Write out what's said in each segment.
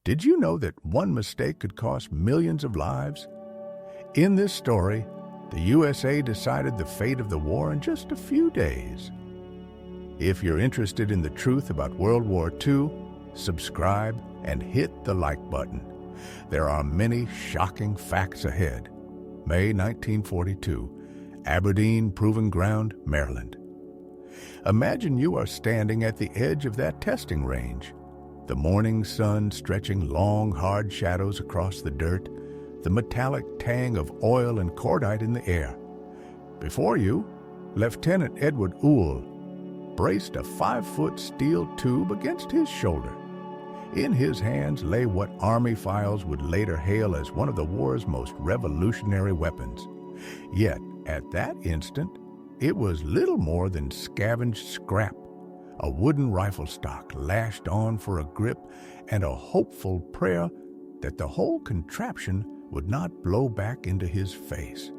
Did you know that one mistake could cost millions of lives? In this story, the USA decided the fate of the war in just a few days. If you're interested in the truth about World War II, subscribe and hit the like button. There are many shocking facts ahead. May 1942, Aberdeen Proving Ground, Maryland. Imagine you are standing at the edge of that testing range. The morning sun stretching long, hard shadows across the dirt, the metallic tang of oil and cordite in the air. Before you, Lieutenant Edward Uhl braced a 5-foot steel tube against his shoulder. In his hands lay what Army files would later hail as one of the war's most revolutionary weapons. Yet, at that instant, it was little more than scavenged scrap, a wooden rifle stock lashed on for a grip and a hopeful prayer that the whole contraption would not blow back into his face.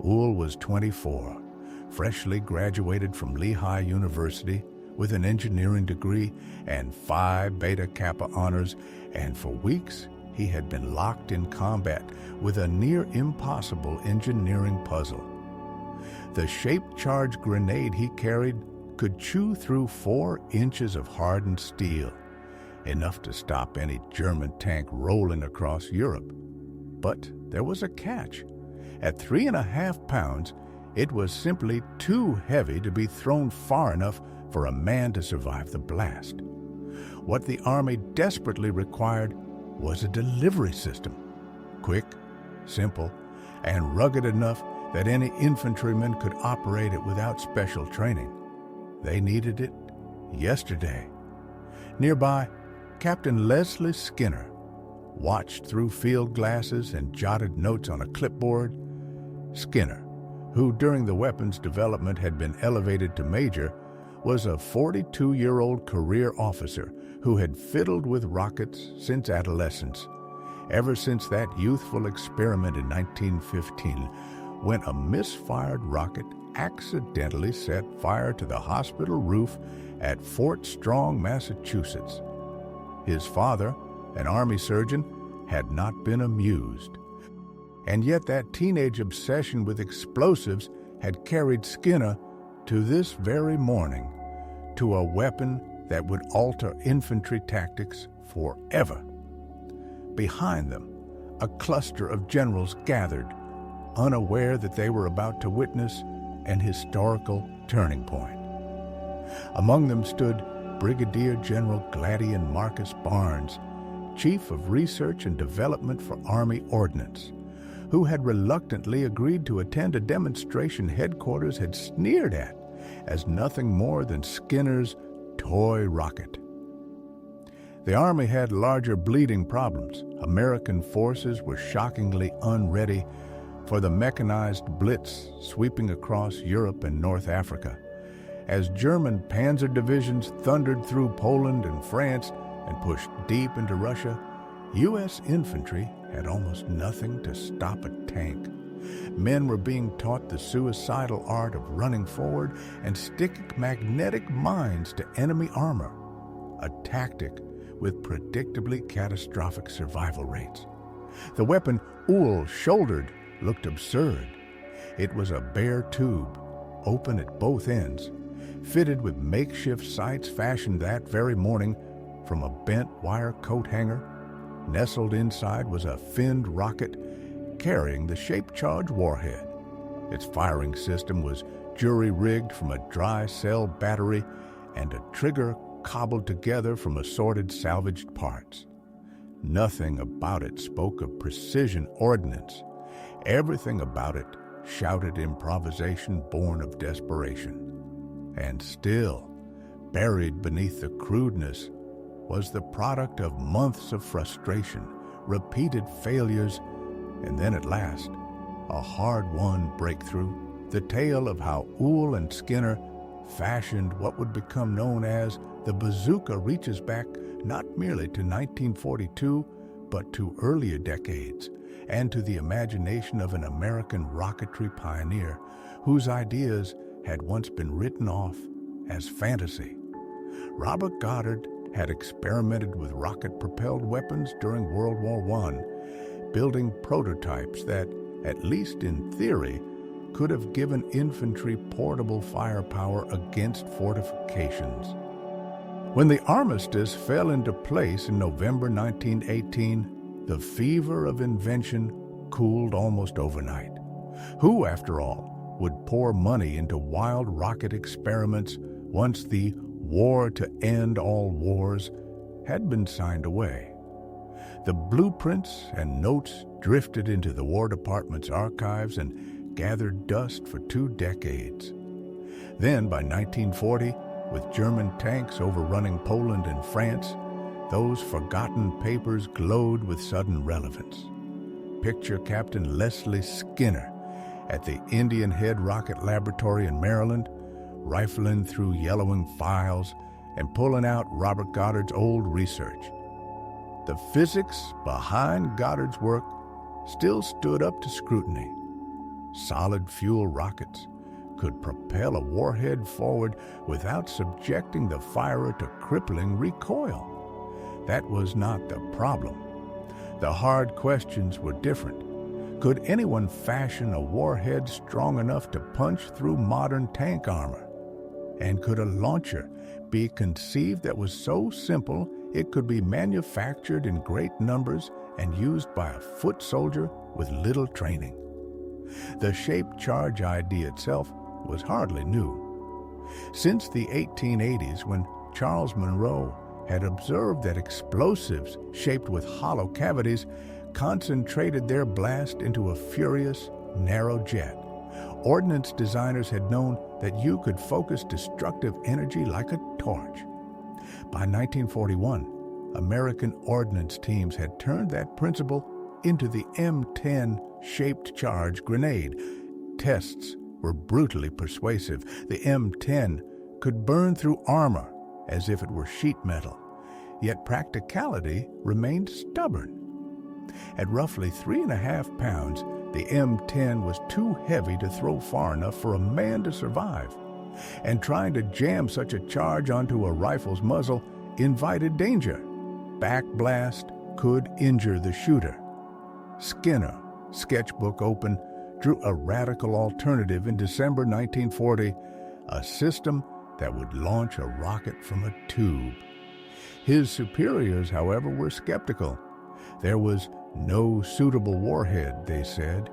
Uhl was 24, freshly graduated from Lehigh University with an engineering degree and 5 Beta Kappa honors, and for weeks he had been locked in combat with a near-impossible engineering puzzle. The shape-charged grenade he carried could chew through 4 inches of hardened steel, enough to stop any German tank rolling across Europe. But there was a catch. At 3.5 pounds, it was simply too heavy to be thrown far enough for a man to survive the blast. What the Army desperately required was a delivery system, quick, simple, and rugged enough that any infantryman could operate it without special training. They needed it yesterday. Nearby, Captain Leslie Skinner watched through field glasses and jotted notes on a clipboard. Skinner, who during the weapons development had been elevated to major, was a 42-year-old career officer who had fiddled with rockets since adolescence, ever since that youthful experiment in 1915 when a misfired rocket accidentally set fire to the hospital roof at Fort Strong, Massachusetts. His father, an Army surgeon, had not been amused. And yet that teenage obsession with explosives had carried Skinner to this very morning, to a weapon that would alter infantry tactics forever. Behind them, a cluster of generals gathered, unaware that they were about to witness an historical turning point. Among them stood Brigadier General Gladian Marcus Barnes, Chief of Research and Development for Army Ordnance, who had reluctantly agreed to attend a demonstration headquarters had sneered at as nothing more than Skinner's toy rocket. The Army had larger bleeding problems. American forces were shockingly unready for the mechanized blitz sweeping across Europe and North Africa. As German panzer divisions thundered through Poland and France and pushed deep into Russia, U.S. infantry had almost nothing to stop a tank. Men were being taught the suicidal art of running forward and sticking magnetic mines to enemy armor, a tactic with predictably catastrophic survival rates. The weapon Uhl shouldered looked absurd. It was a bare tube, open at both ends, fitted with makeshift sights fashioned that very morning from a bent wire coat hanger. Nestled inside was a finned rocket carrying the shape-charged warhead. Its firing system was jury-rigged from a dry cell battery and a trigger cobbled together from assorted salvaged parts. Nothing about it spoke of precision ordnance. Everything about it shouted improvisation born of desperation. And still, buried beneath the crudeness, was the product of months of frustration, repeated failures, and then at last, a hard-won breakthrough, the tale of how Uhl and Skinner fashioned what would become known as the Bazooka reaches back not merely to 1942, but to earlier decades, and to the imagination of an American rocketry pioneer whose ideas had once been written off as fantasy. Robert Goddard had experimented with rocket-propelled weapons during World War I, building prototypes that, at least in theory, could have given infantry portable firepower against fortifications. When the armistice fell into place in November 1918, the fever of invention cooled almost overnight. Who, after all, would pour money into wild rocket experiments once the war to end all wars had been signed away? The blueprints and notes drifted into the War Department's archives and gathered dust for 2 decades. Then, by 1940, with German tanks overrunning Poland and France, those forgotten papers glowed with sudden relevance. Picture Captain Leslie Skinner at the Indian Head Rocket Laboratory in Maryland, rifling through yellowing files and pulling out Robert Goddard's old research. The physics behind Goddard's work still stood up to scrutiny. Solid fuel rockets could propel a warhead forward without subjecting the firer to crippling recoil. That was not the problem. The hard questions were different. Could anyone fashion a warhead strong enough to punch through modern tank armor? And could a launcher be conceived that was so simple it could be manufactured in great numbers and used by a foot soldier with little training? The shaped charge idea itself was hardly new. Since the 1880s, when Charles Monroe had observed that explosives shaped with hollow cavities concentrated their blast into a furious, narrow jet, ordnance designers had known that you could focus destructive energy like a torch. By 1941, American ordnance teams had turned that principle into the M10 shaped charge grenade. Tests were brutally persuasive. The M10 could burn through armor as if it were sheet metal, yet practicality remained stubborn. At roughly 3.5 pounds, the M10 was too heavy to throw far enough for a man to survive, and trying to jam such a charge onto a rifle's muzzle invited danger. Backblast could injure the shooter. Skinner, sketchbook open, drew a radical alternative in December 1940, a system that would launch a rocket from a tube. His superiors, however, were skeptical. There was no suitable warhead, they said.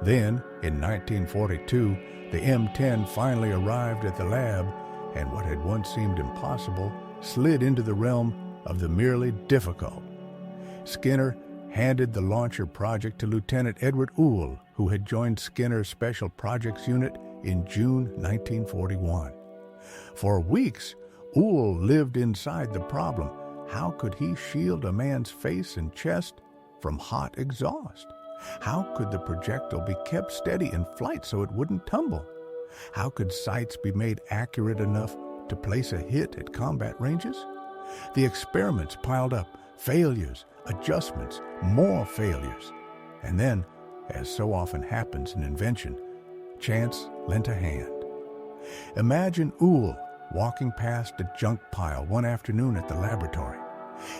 Then, in 1942, the M10 finally arrived at the lab, and what had once seemed impossible slid into the realm of the merely difficult. Skinner handed the launcher project to Lieutenant Edward Uhl, who had joined Skinner's Special Projects Unit in June 1941. For weeks, Uhl lived inside the problem. How could he shield a man's face and chest from hot exhaust? How could the projectile be kept steady in flight so it wouldn't tumble? How could sights be made accurate enough to place a hit at combat ranges? The experiments piled up, failures, adjustments, more failures. And then, as so often happens in invention, chance lent a hand. Imagine Uhl walking past a junk pile one afternoon at the laboratory.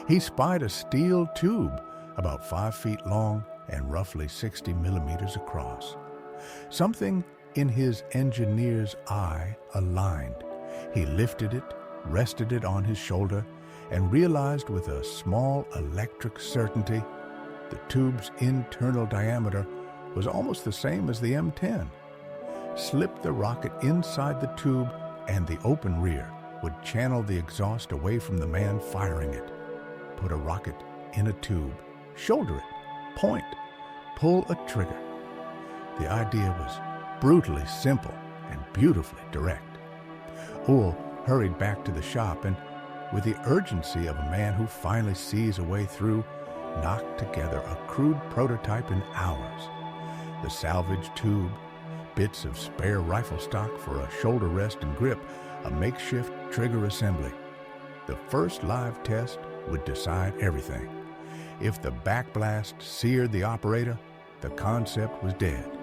He spied a steel tube about 5 feet long and roughly 60 millimeters across. Something in his engineer's eye aligned. He lifted it, rested it on his shoulder, and realized with a small electric certainty the tube's internal diameter was almost the same as the M10. Slip the rocket inside the tube and the open rear would channel the exhaust away from the man firing it. Put a rocket in a tube, shoulder it, point, pull a trigger. The idea was brutally simple and beautifully direct. Uhl hurried back to the shop and, with the urgency of a man who finally sees a way through, knocked together a crude prototype in hours. The salvaged tube, bits of spare rifle stock for a shoulder rest and grip, a makeshift trigger assembly. The first live test would decide everything. If the backblast seared the operator, the concept was dead.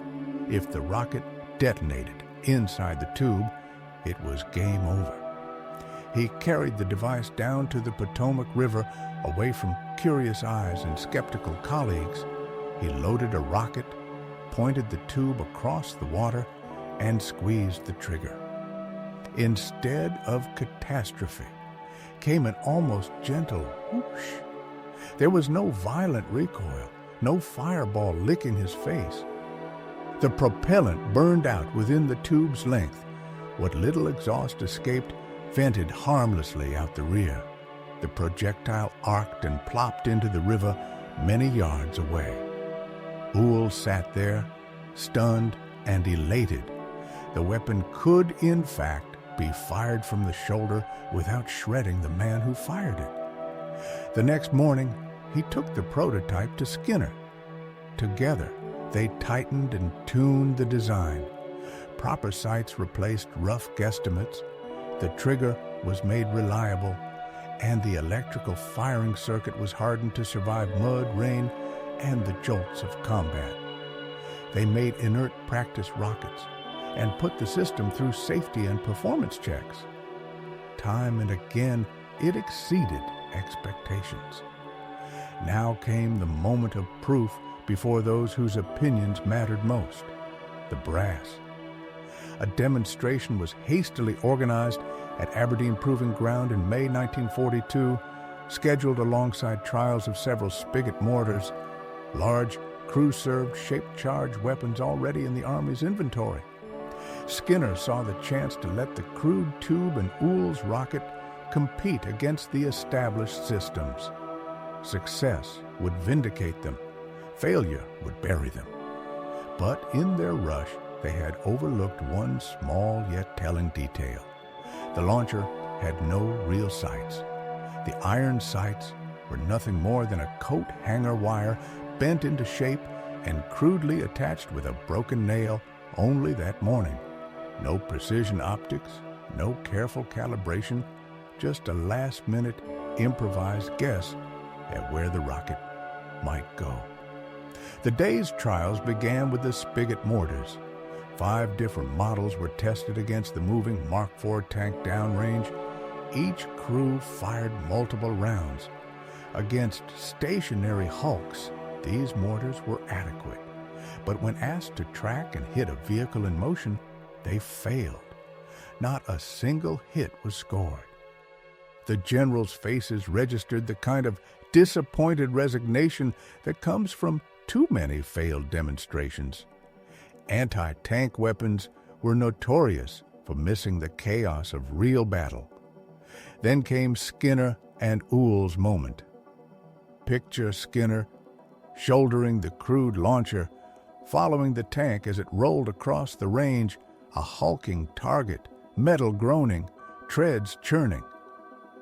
If the rocket detonated inside the tube, it was game over. He carried the device down to the Potomac River, away from curious eyes and skeptical colleagues. He loaded a rocket, pointed the tube across the water, and squeezed the trigger. Instead of catastrophe, came an almost gentle whoosh. There was no violent recoil, no fireball licking his face. The propellant burned out within the tube's length. What little exhaust escaped vented harmlessly out the rear. The projectile arced and plopped into the river many yards away. Uhl sat there, stunned and elated. The weapon could, in fact, be fired from the shoulder without shredding the man who fired it. The next morning, he took the prototype to Skinner. Together, they tightened and tuned the design. Proper sights replaced rough guesstimates. The trigger was made reliable, and the electrical firing circuit was hardened to survive mud, rain, and the jolts of combat. They made inert practice rockets and put the system through safety and performance checks. Time and again, it exceeded expectations. Now came the moment of proof before those whose opinions mattered most, the brass. A demonstration was hastily organized at Aberdeen Proving Ground in May 1942, scheduled alongside trials of several spigot mortars, large crew-served shape-charge weapons already in the Army's inventory. Skinner saw the chance to let the crude tube and Uhl's rocket compete against the established systems. Success would vindicate them. Failure would bury them. But in their rush, they had overlooked one small yet telling detail. The launcher had no real sights. The iron sights were nothing more than a coat hanger wire bent into shape and crudely attached with a broken nail only that morning. No precision optics, no careful calibration, just a last-minute improvised guess at where the rocket might go. The day's trials began with the spigot mortars. 5 different models were tested against the moving Mark IV tank downrange. Each crew fired multiple rounds. Against stationary hulks, these mortars were adequate. But when asked to track and hit a vehicle in motion, they failed. Not a single hit was scored. The generals' faces registered the kind of disappointed resignation that comes from too many failed demonstrations. Anti-tank weapons were notorious for missing the chaos of real battle. Then came Skinner and Uhl's moment. Picture Skinner shouldering the crude launcher, following the tank as it rolled across the range, a hulking target, metal groaning, treads churning.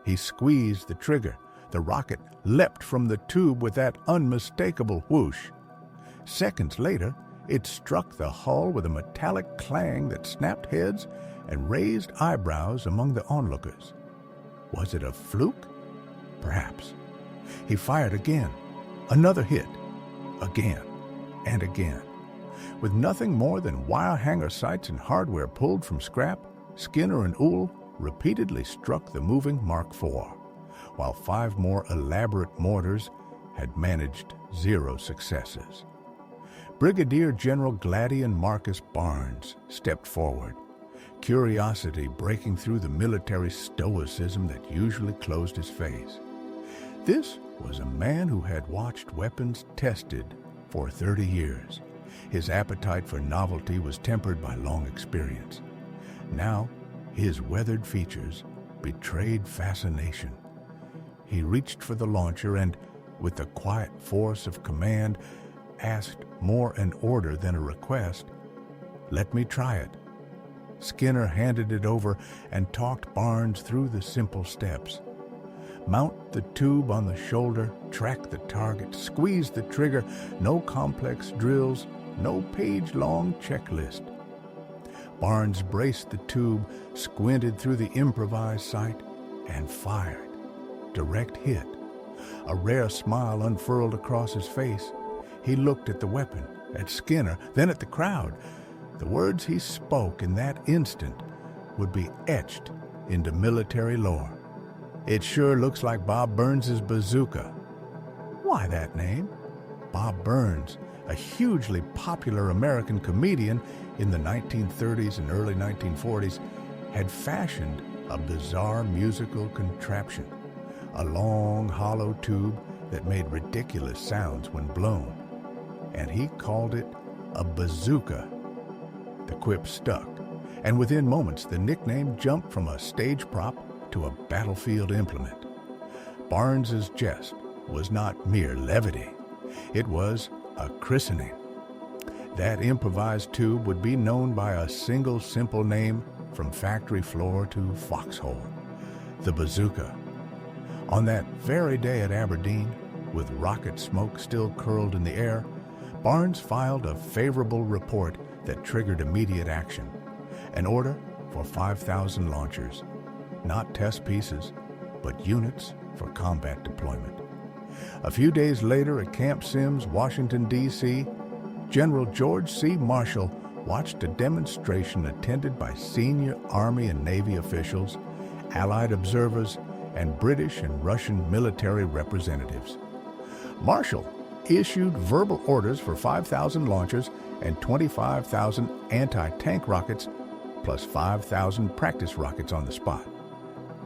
He squeezed the trigger. The rocket leapt from the tube with that unmistakable whoosh. Seconds later, it struck the hull with a metallic clang that snapped heads and raised eyebrows among the onlookers. Was it a fluke? Perhaps. He fired again. Another hit. Again and again. With nothing more than wire hanger sights and hardware pulled from scrap, Skinner and Uhl repeatedly struck the moving Mark IV, while 5 more elaborate mortars had managed 0 successes. Brigadier General Gladian Marcus Barnes stepped forward, curiosity breaking through the military stoicism that usually closed his face. This was a man who had watched weapons tested for 30 years. His appetite for novelty was tempered by long experience. Now, his weathered features betrayed fascination. He reached for the launcher and, with the quiet force of command, asked more an order than a request. "Let me try it." Skinner handed it over and talked Barnes through the simple steps. Mount the tube on the shoulder, track the target, squeeze the trigger, no complex drills, no page-long checklist. Barnes braced the tube, squinted through the improvised sight, and fired. Direct hit. A rare smile unfurled across his face. He looked at the weapon, at Skinner, then at the crowd. The words he spoke in that instant would be etched into military lore. It sure looks like Bob Burns' Bazooka. Why that name? Bob Burns, a hugely popular American comedian in the 1930s and early 1940s, had fashioned a bizarre musical contraption, a long hollow tube that made ridiculous sounds when blown, and he called it a bazooka. The quip stuck, and within moments the nickname jumped from a stage prop to a battlefield implement. Barnes's jest was not mere levity. It was a christening. That improvised tube would be known by a single simple name from factory floor to foxhole: the bazooka. On that very day at Aberdeen, with rocket smoke still curled in the air, Barnes filed a favorable report that triggered immediate action: an order for 5,000 launchers, not test pieces, but units for combat deployment. A few days later at Camp Sims, Washington, D.C., General George C. Marshall watched a demonstration attended by senior Army and Navy officials, Allied observers, and British and Russian military representatives. Marshall issued verbal orders for 5,000 launchers and 25,000 anti-tank rockets, plus 5,000 practice rockets on the spot.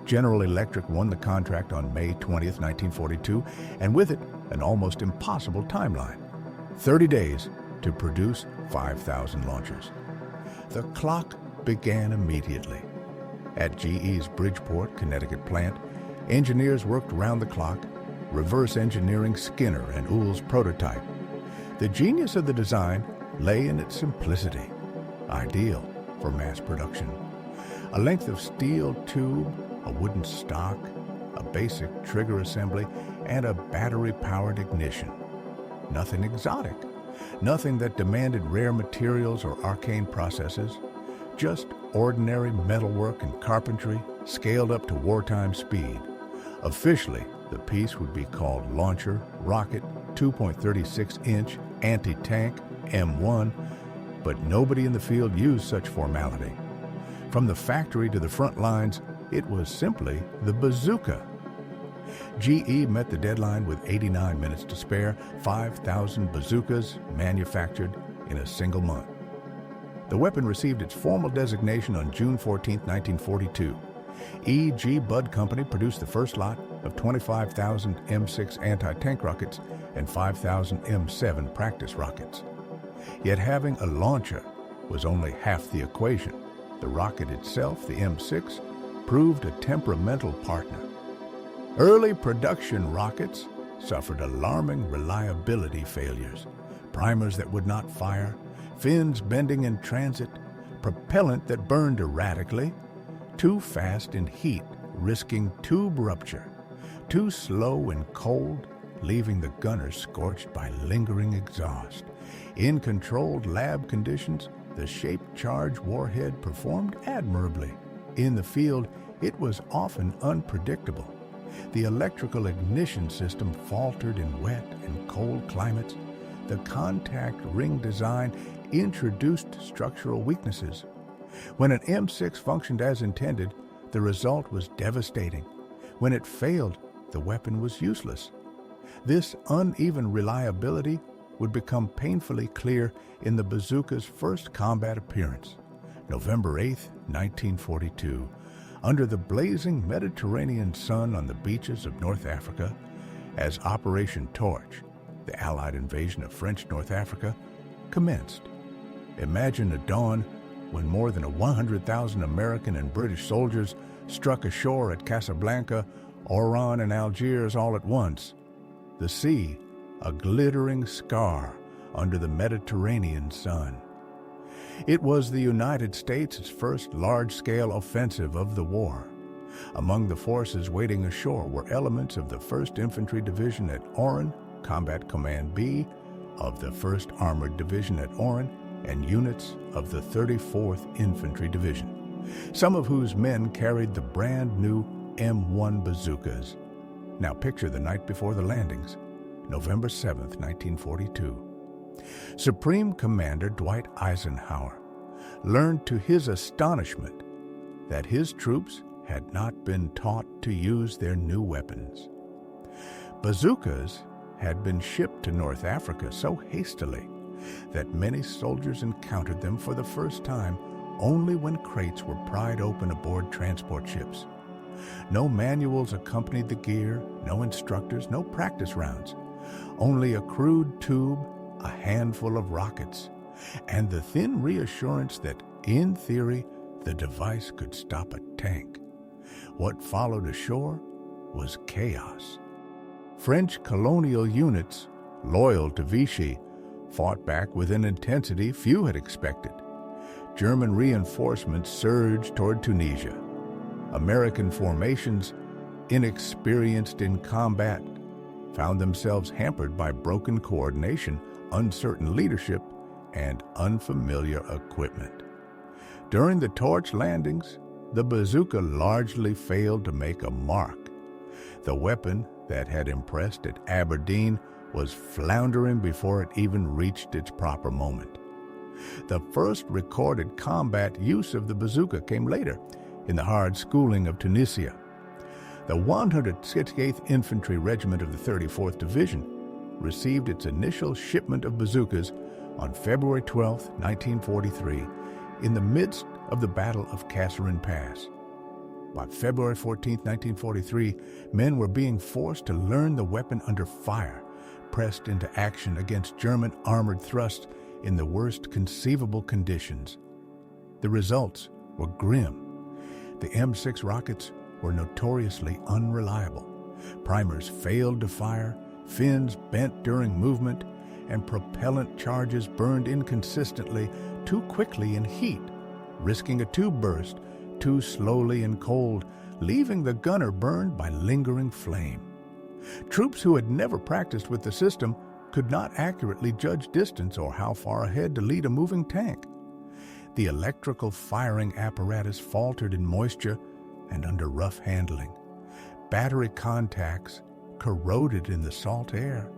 General Electric won the contract on May 20th, 1942, and with it, an almost impossible timeline: 30 days to produce 5,000 launchers. The clock began immediately. At GE's Bridgeport, Connecticut plant, engineers worked round the clock, reverse engineering Skinner and Uhl's prototype. The genius of the design lay in its simplicity, ideal for mass production. A length of steel tube, a wooden stock, a basic trigger assembly, and a battery-powered ignition. Nothing exotic, nothing that demanded rare materials or arcane processes, just ordinary metalwork and carpentry scaled up to wartime speed. Officially, the piece would be called Launcher Rocket 2.36-inch Anti-Tank M1, but nobody in the field used such formality. From the factory to the front lines, it was simply the bazooka. GE met the deadline with 89 minutes to spare, 5,000 bazookas manufactured in a single month. The weapon received its formal designation on June 14, 1942. E.G. Budd Company produced the first lot of 25,000 M6 anti-tank rockets and 5,000 M7 practice rockets. Yet having a launcher was only half the equation. The rocket itself, the M6, proved a temperamental partner. Early production rockets suffered alarming reliability failures: primers that would not fire, fins bending in transit, propellant that burned erratically, too fast in heat, risking tube rupture, too slow in cold, leaving the gunner scorched by lingering exhaust. In controlled lab conditions, the shaped charge warhead performed admirably. In the field, it was often unpredictable. The electrical ignition system faltered in wet and cold climates. The contact ring design introduced structural weaknesses. When an M6 functioned as intended, the result was devastating. When it failed, the weapon was useless. This uneven reliability would become painfully clear in the bazooka's first combat appearance, November 8, 1942, under the blazing Mediterranean sun on the beaches of North Africa, as Operation Torch, the Allied invasion of French North Africa, commenced. Imagine a dawn when more than 100,000 American and British soldiers struck ashore at Casablanca, Oran, and Algiers all at once. The sea, a glittering scar under the Mediterranean sun. It was the United States' first large-scale offensive of the war. Among the forces waiting ashore were elements of the 1st Infantry Division at Oran, Combat Command B, of the 1st Armored Division at Oran, and units of the 34th Infantry Division, some of whose men carried the brand-new M1 bazookas. Now picture the night before the landings, November 7, 1942. Supreme Commander Dwight Eisenhower learned to his astonishment that his troops had not been taught to use their new weapons. Bazookas had been shipped to North Africa so hastily that many soldiers encountered them for the first time only when crates were pried open aboard transport ships. No manuals accompanied the gear, no instructors, no practice rounds. Only a crude tube, a handful of rockets, and the thin reassurance that, in theory, the device could stop a tank. What followed ashore was chaos. French colonial units, loyal to Vichy, fought back with an intensity few had expected. German reinforcements surged toward Tunisia. American formations, inexperienced in combat, found themselves hampered by broken coordination, uncertain leadership, and unfamiliar equipment. During the torch landings, the bazooka largely failed to make a mark. The weapon that had impressed at Aberdeen was floundering before it even reached its proper moment. The first recorded combat use of the bazooka came later, in the hard schooling of Tunisia. The 168th Infantry Regiment of the 34th Division received its initial shipment of bazookas on February 12, 1943, in the midst of the Battle of Kasserine Pass. By February 14, 1943, men were being forced to learn the weapon under fire, pressed into action against German armored thrusts in the worst conceivable conditions. The results were grim. The M6 rockets were notoriously unreliable. Primers failed to fire, fins bent during movement, and propellant charges burned inconsistently, too quickly in heat, risking a tube burst too slowly in cold, leaving the gunner burned by lingering flame. Troops who had never practiced with the system could not accurately judge distance or how far ahead to lead a moving tank. The electrical firing apparatus faltered in moisture and under rough handling. Battery contacts corroded in the salt air,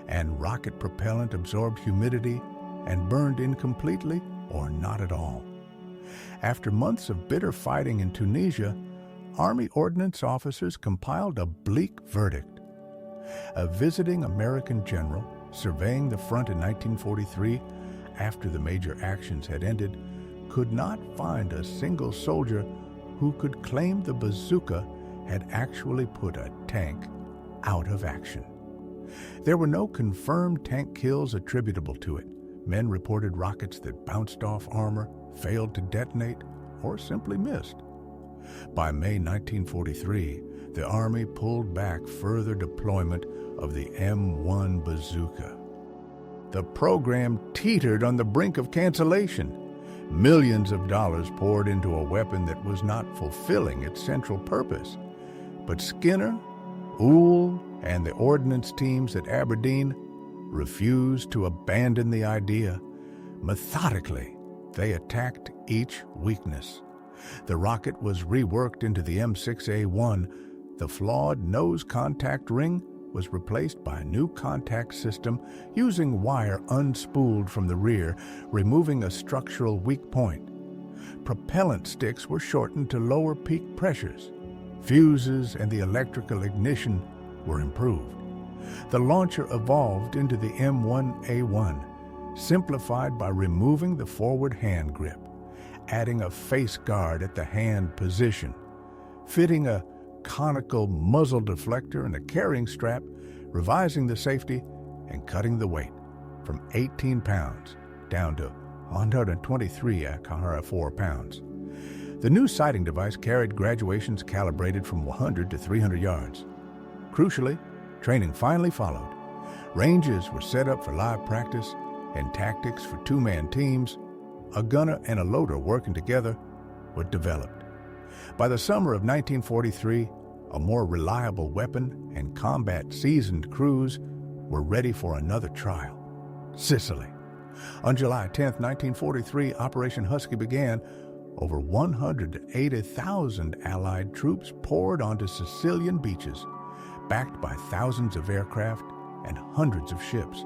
and rocket propellant absorbed humidity and burned incompletely or not at all. After months of bitter fighting in Tunisia, Army ordnance officers compiled a bleak verdict. A visiting American general, surveying the front in 1943, after the major actions had ended, could not find a single soldier who could claim the bazooka had actually put a tank out of action. There were no confirmed tank kills attributable to it. Men reported rockets that bounced off armor, failed to detonate, or simply missed. By May 1943, the Army pulled back further deployment of the M1 bazooka. The program teetered on the brink of cancellation. Millions of dollars poured into a weapon that was not fulfilling its central purpose. But Skinner, Uhl, and the ordnance teams at Aberdeen refused to abandon the idea. Methodically, they attacked each weakness. The rocket was reworked into the M6A1. The flawed nose contact ring was replaced by a new contact system using wire unspooled from the rear, removing a structural weak point. Propellant sticks were shortened to lower peak pressures. Fuses and the electrical ignition were improved. The launcher evolved into the M1A1, simplified by removing the forward hand grip, adding a face guard at the hand position, fitting a conical muzzle deflector and a carrying strap, revising the safety and cutting the weight from 18 pounds down to 123.4 pounds. The new sighting device carried graduations calibrated from 100 to 300 yards. Crucially, training finally followed. Ranges were set up for live practice and tactics for two-man teams. A gunner and a loader working together were developed. By the summer of 1943, a more reliable weapon and combat-seasoned crews were ready for another trial: Sicily. On July 10, 1943, Operation Husky began. Over 180,000 Allied troops poured onto Sicilian beaches, backed by thousands of aircraft and hundreds of ships.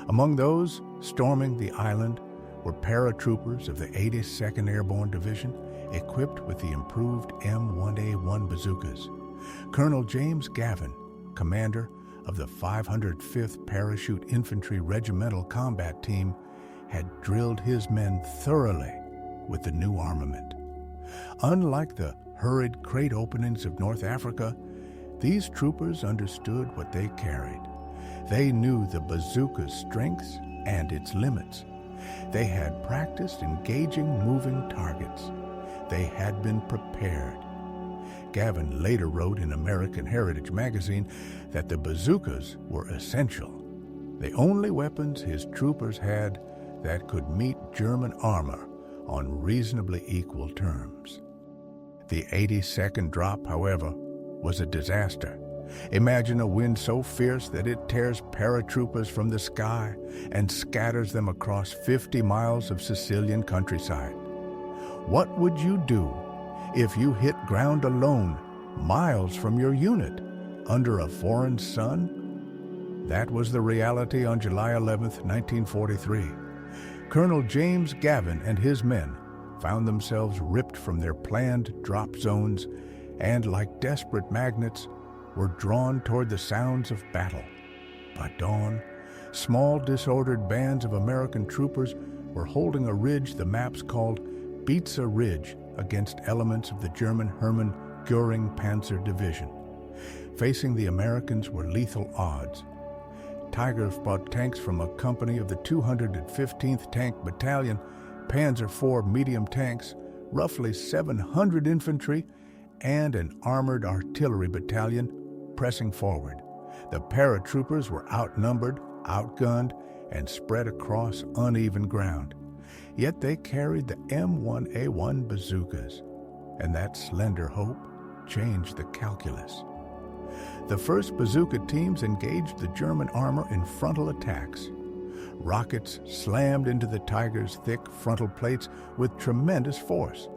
Among those storming the island were paratroopers of the 82nd Airborne Division equipped with the improved M1A1 bazookas. Colonel James Gavin, commander of the 505th Parachute Infantry Regimental Combat Team, had drilled his men thoroughly with the new armament. Unlike the hurried crate openings of North Africa, these troopers understood what they carried. They knew the bazooka's strengths and its limits. They had practiced engaging moving targets. They had been prepared. Gavin later wrote in American Heritage magazine that the bazookas were essential, the only weapons his troopers had that could meet German armor on reasonably equal terms. The 82nd drop, however, was a disaster. Imagine a wind so fierce that it tears paratroopers from the sky and scatters them across 50 miles of Sicilian countryside. What would you do if you hit ground alone, miles from your unit, under a foreign sun? That was the reality on July 11, 1943. Colonel James Gavin and his men found themselves ripped from their planned drop zones and, like desperate magnets, were drawn toward the sounds of battle. By dawn, small disordered bands of American troopers were holding a ridge the maps called Beetzer Ridge against elements of the German Hermann Göring Panzer Division. Facing the Americans were lethal odds. Tiger fought tanks from a company of the 215th Tank Battalion, Panzer IV medium tanks, roughly 700 infantry, and an armored artillery battalion pressing forward. The paratroopers were outnumbered, outgunned, and spread across uneven ground. Yet they carried the M1A1 bazookas, and that slender hope changed the calculus. The first bazooka teams engaged the German armor in frontal attacks. Rockets slammed into the Tiger's thick frontal plates with tremendous force,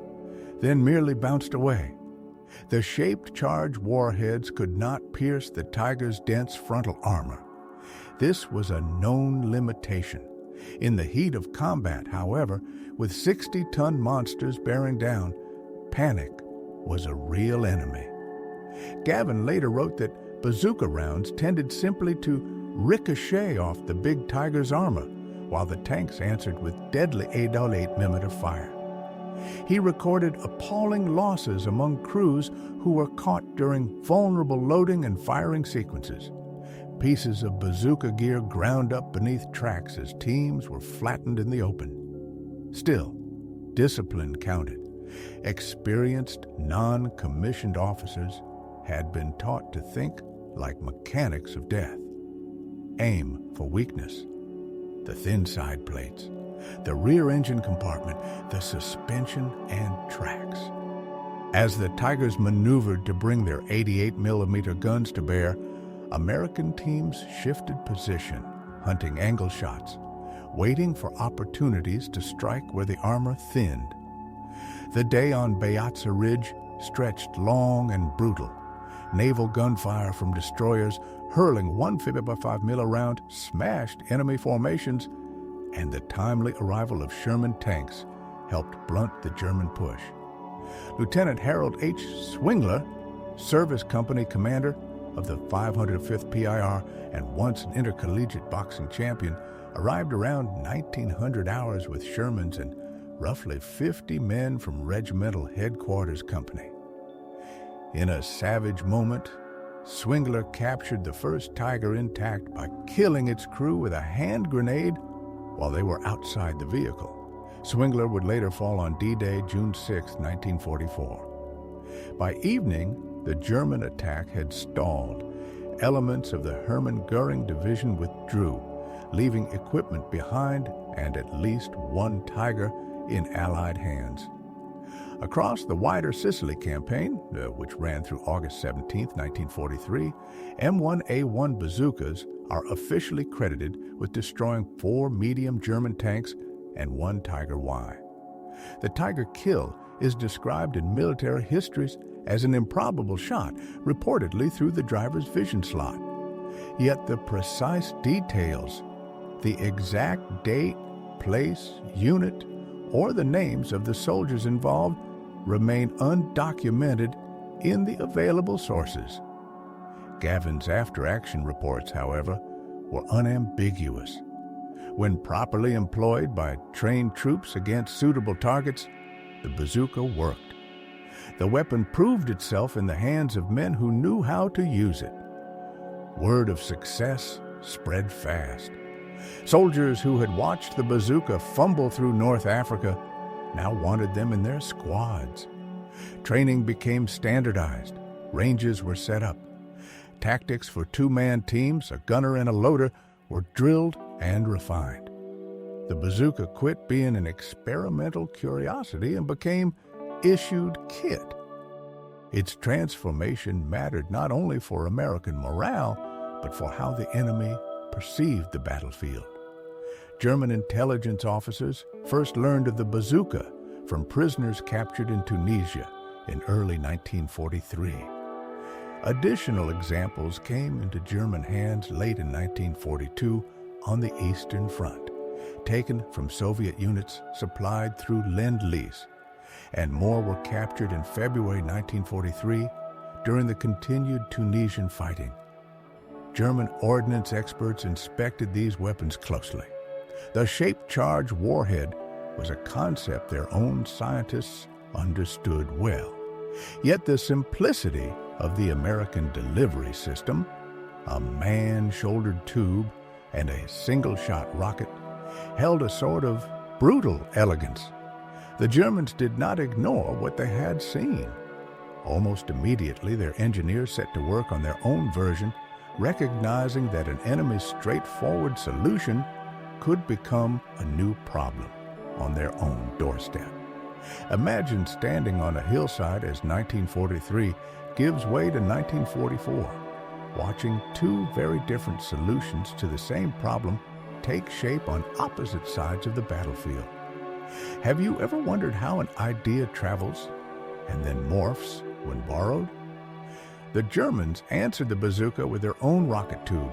then merely bounced away. The shaped charge warheads could not pierce the Tiger's dense frontal armor. This was a known limitation. In the heat of combat, however, with 60-ton monsters bearing down, panic was a real enemy. Gavin later wrote that bazooka rounds tended simply to ricochet off the big Tiger's armor, while the tanks answered with deadly 8.8mm fire. He recorded appalling losses among crews who were caught during vulnerable loading and firing sequences. Pieces of bazooka gear ground up beneath tracks as teams were flattened in the open. Still, discipline counted. Experienced, non-commissioned officers had been taught to think like mechanics of death. Aim for weakness. The thin side plates, the rear engine compartment, the suspension and tracks. As the Tigers maneuvered to bring their 88mm guns to bear, American teams shifted position, hunting angle shots, waiting for opportunities to strike where the armor thinned. The day on Beetzer Ridge stretched long and brutal. Naval gunfire from destroyers hurling 155mm round smashed enemy formations, and the timely arrival of Sherman tanks helped blunt the German push. Lieutenant Harold H. Swingler, service company commander of the 505th PIR and once an intercollegiate boxing champion, arrived around 1900 hours with Sherman's and roughly 50 men from regimental headquarters company. In a savage moment, Swingler captured the first Tiger intact by killing its crew with a hand grenade while they were outside the vehicle. Swingler would later fall on D-Day, June 6, 1944. By evening, the German attack had stalled. Elements of the Hermann Göring Division withdrew, leaving equipment behind and at least one Tiger in Allied hands. Across the wider Sicily campaign, which ran through August 17, 1943, M1A1 bazookas are officially credited with destroying 4 medium German tanks and 1 Tiger Y. The Tiger kill is described in military histories as an improbable shot, reportedly through the driver's vision slot. Yet the precise details, the exact date, place, unit, or the names of the soldiers involved remain undocumented in the available sources. Gavin's after-action reports, however, were unambiguous. When properly employed by trained troops against suitable targets, the bazooka worked. The weapon proved itself in the hands of men who knew how to use it. Word of success spread fast. Soldiers who had watched the bazooka fumble through North Africa now wanted them in their squads. Training became standardized. Ranges were set up. Tactics for two-man teams, a gunner and a loader, were drilled and refined. The bazooka quit being an experimental curiosity and became issued kit. Its transformation mattered not only for American morale, but for how the enemy perceived the battlefield. German intelligence officers first learned of the bazooka from prisoners captured in Tunisia in early 1943. Additional examples came into German hands late in 1942 on the Eastern Front, taken from Soviet units supplied through Lend-Lease, and more were captured in February 1943 during the continued Tunisian fighting. German ordnance experts inspected these weapons closely. The shape-charged warhead was a concept their own scientists understood well. Yet the simplicity of the American delivery system, a man-shouldered tube and a single-shot rocket, held a sort of brutal elegance. The Germans did not ignore what they had seen. Almost immediately, their engineers set to work on their own version, recognizing that an enemy's straightforward solution could become a new problem on their own doorstep. Imagine standing on a hillside as 1943 gives way to 1944, watching two very different solutions to the same problem take shape on opposite sides of the battlefield. Have you ever wondered how an idea travels and then morphs when borrowed? The Germans answered the bazooka with their own rocket tube,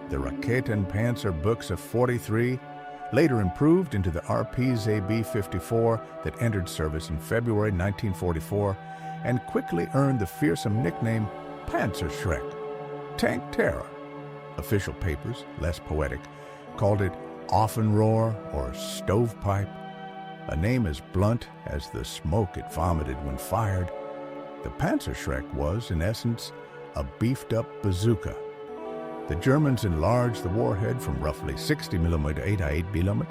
the Raketenpanzer Buchse 43, later improved into the RPZB-54 that entered service in February 1944 and quickly earned the fearsome nickname Panzerschreck, Tank Terror. Official papers, less poetic, called it Offenrohr or Stovepipe, a name as blunt as the smoke it vomited when fired. The Panzerschreck was, in essence, a beefed-up bazooka. The Germans enlarged the warhead from roughly 60 mm to 8 mm,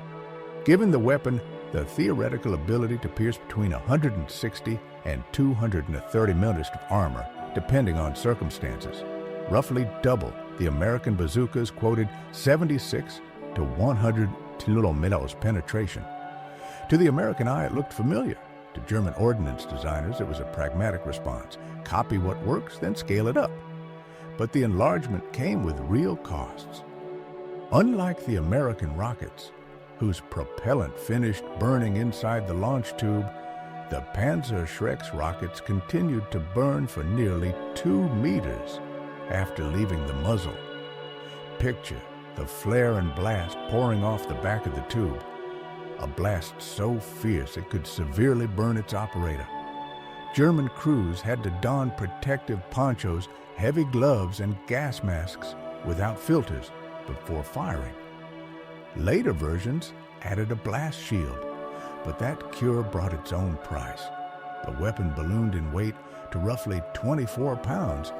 giving the weapon the theoretical ability to pierce between 160 and 230 millimeters of armor, depending on circumstances, roughly double the American bazooka's quoted 76 to 100 millimeters penetration. To the American eye, it looked familiar. To German ordnance designers, it was a pragmatic response. Copy what works, then scale it up. But the enlargement came with real costs. Unlike the American rockets, whose propellant finished burning inside the launch tube, the Panzerschreck's rockets continued to burn for nearly 2 meters after leaving the muzzle. Picture the flare and blast pouring off the back of the tube, a blast so fierce it could severely burn its operator. German crews had to don protective ponchos, heavy gloves, and gas masks without filters before firing. Later versions added a blast shield, but that cure brought its own price. The weapon ballooned in weight to roughly 24 pounds,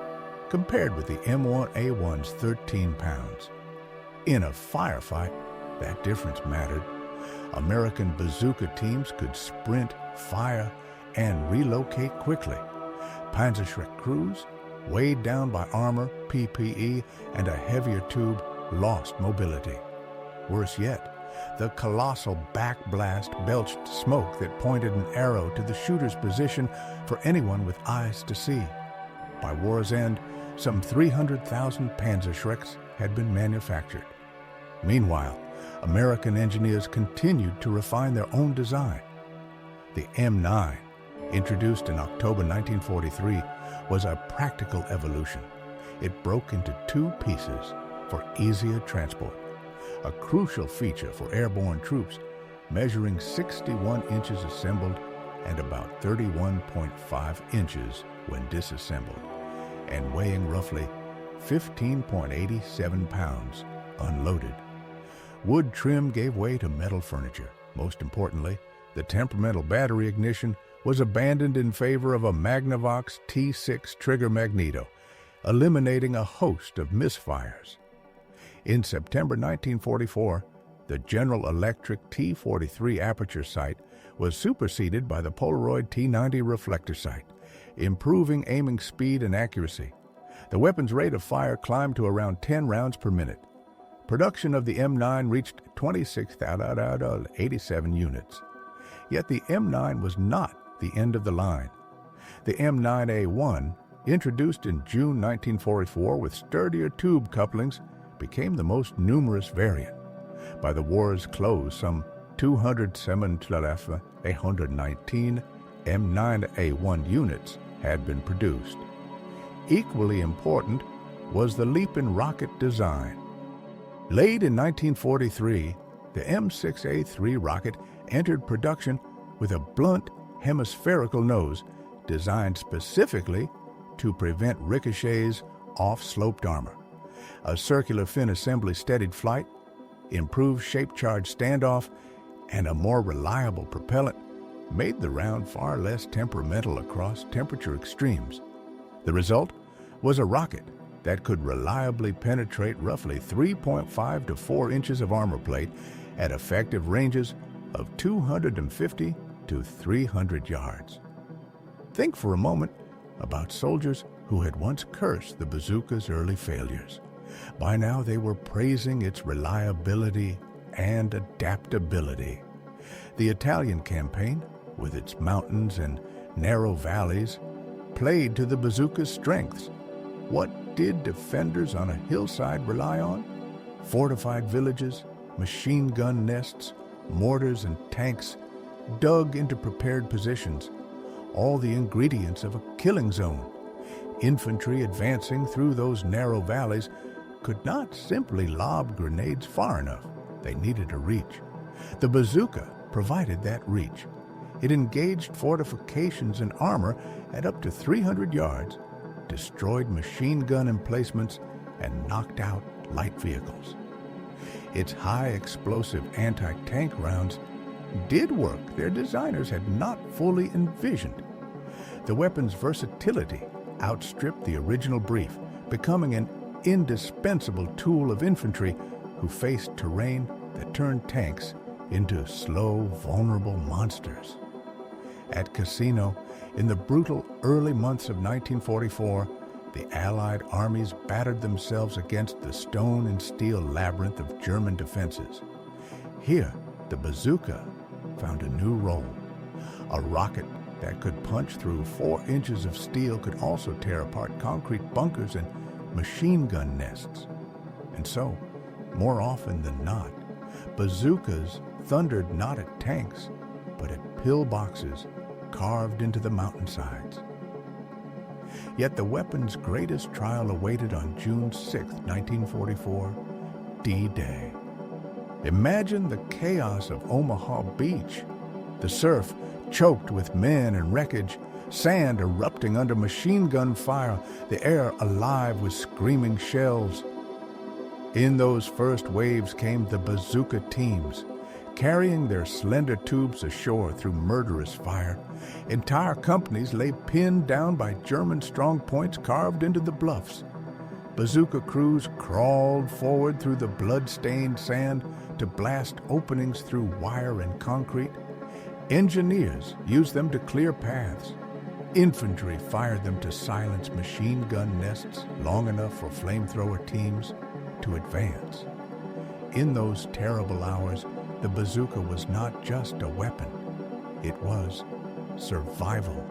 compared with the M1A1's 13 pounds. In a firefight, that difference mattered. American bazooka teams could sprint, fire, and relocate quickly. Panzerschreck crews, weighed down by armor, PPE, and a heavier tube, lost mobility. Worse yet, the colossal backblast belched smoke that pointed an arrow to the shooter's position for anyone with eyes to see. By war's end, some 300,000 Panzerschrecks had been manufactured. Meanwhile, American engineers continued to refine their own design. The M9, introduced in October 1943, was a practical evolution. It broke into 2 pieces for easier transport, a crucial feature for airborne troops, measuring 61 inches assembled and about 31.5 inches when disassembled, and weighing roughly 15.87 pounds unloaded. Wood trim gave way to metal furniture. Most importantly, the temperamental battery ignition was abandoned in favor of a Magnavox T6 trigger magneto, eliminating a host of misfires. In September 1944, the General Electric T43 aperture sight was superseded by the Polaroid T90 reflector sight, improving aiming speed and accuracy. The weapon's rate of fire climbed to around 10 rounds per minute. Production of the M9 reached 26,087 units. Yet the M9 was not the end of the line. The M9A1, introduced in June 1944 with sturdier tube couplings, became the most numerous variant. By the war's close, some 207,119 M9A1 units had been produced. Equally important was the leap in rocket design. Late in 1943, the M6A3 rocket entered production with a blunt hemispherical nose designed specifically to prevent ricochets off sloped armor. A circular fin assembly steadied flight, improved shape charge standoff, and a more reliable propellant made the round far less temperamental across temperature extremes. The result was a rocket that could reliably penetrate roughly 3.5 to 4 inches of armor plate at effective ranges of 250 to 300 yards. Think for a moment about soldiers who had once cursed the bazooka's early failures. By now they were praising its reliability and adaptability. The Italian campaign, with its mountains and narrow valleys, played to the bazooka's strengths. What did defenders on a hillside rely on? Fortified villages, machine gun nests, mortars and tanks dug into prepared positions, all the ingredients of a killing zone. Infantry advancing through those narrow valleys could not simply lob grenades far enough. They needed a reach. The bazooka provided that reach. It engaged fortifications and armor at up to 300 yards, destroyed machine gun emplacements, and knocked out light vehicles. Its high explosive anti-tank rounds did work their designers had not fully envisioned. The weapon's versatility outstripped the original brief, becoming an indispensable tool of infantry who faced terrain that turned tanks into slow, vulnerable monsters. At Cassino, in the brutal early months of 1944, the Allied armies battered themselves against the stone and steel labyrinth of German defenses. Here, the bazooka found a new role. A rocket that could punch through 4 inches of steel could also tear apart concrete bunkers and machine gun nests. And so, more often than not, bazookas thundered not at tanks, but at pillboxes carved into the mountainsides. Yet the weapon's greatest trial awaited on June 6, 1944, D-Day. Imagine the chaos of Omaha Beach. The surf choked with men and wreckage, sand erupting under machine gun fire, the air alive with screaming shells. In those first waves came the bazooka teams, carrying their slender tubes ashore through murderous fire. Entire companies lay pinned down by German strong points carved into the bluffs. Bazooka crews crawled forward through the blood-stained sand to blast openings through wire and concrete. Engineers used them to clear paths. Infantry fired them to silence machine gun nests long enough for flamethrower teams to advance. In those terrible hours, the bazooka was not just a weapon. It was survival.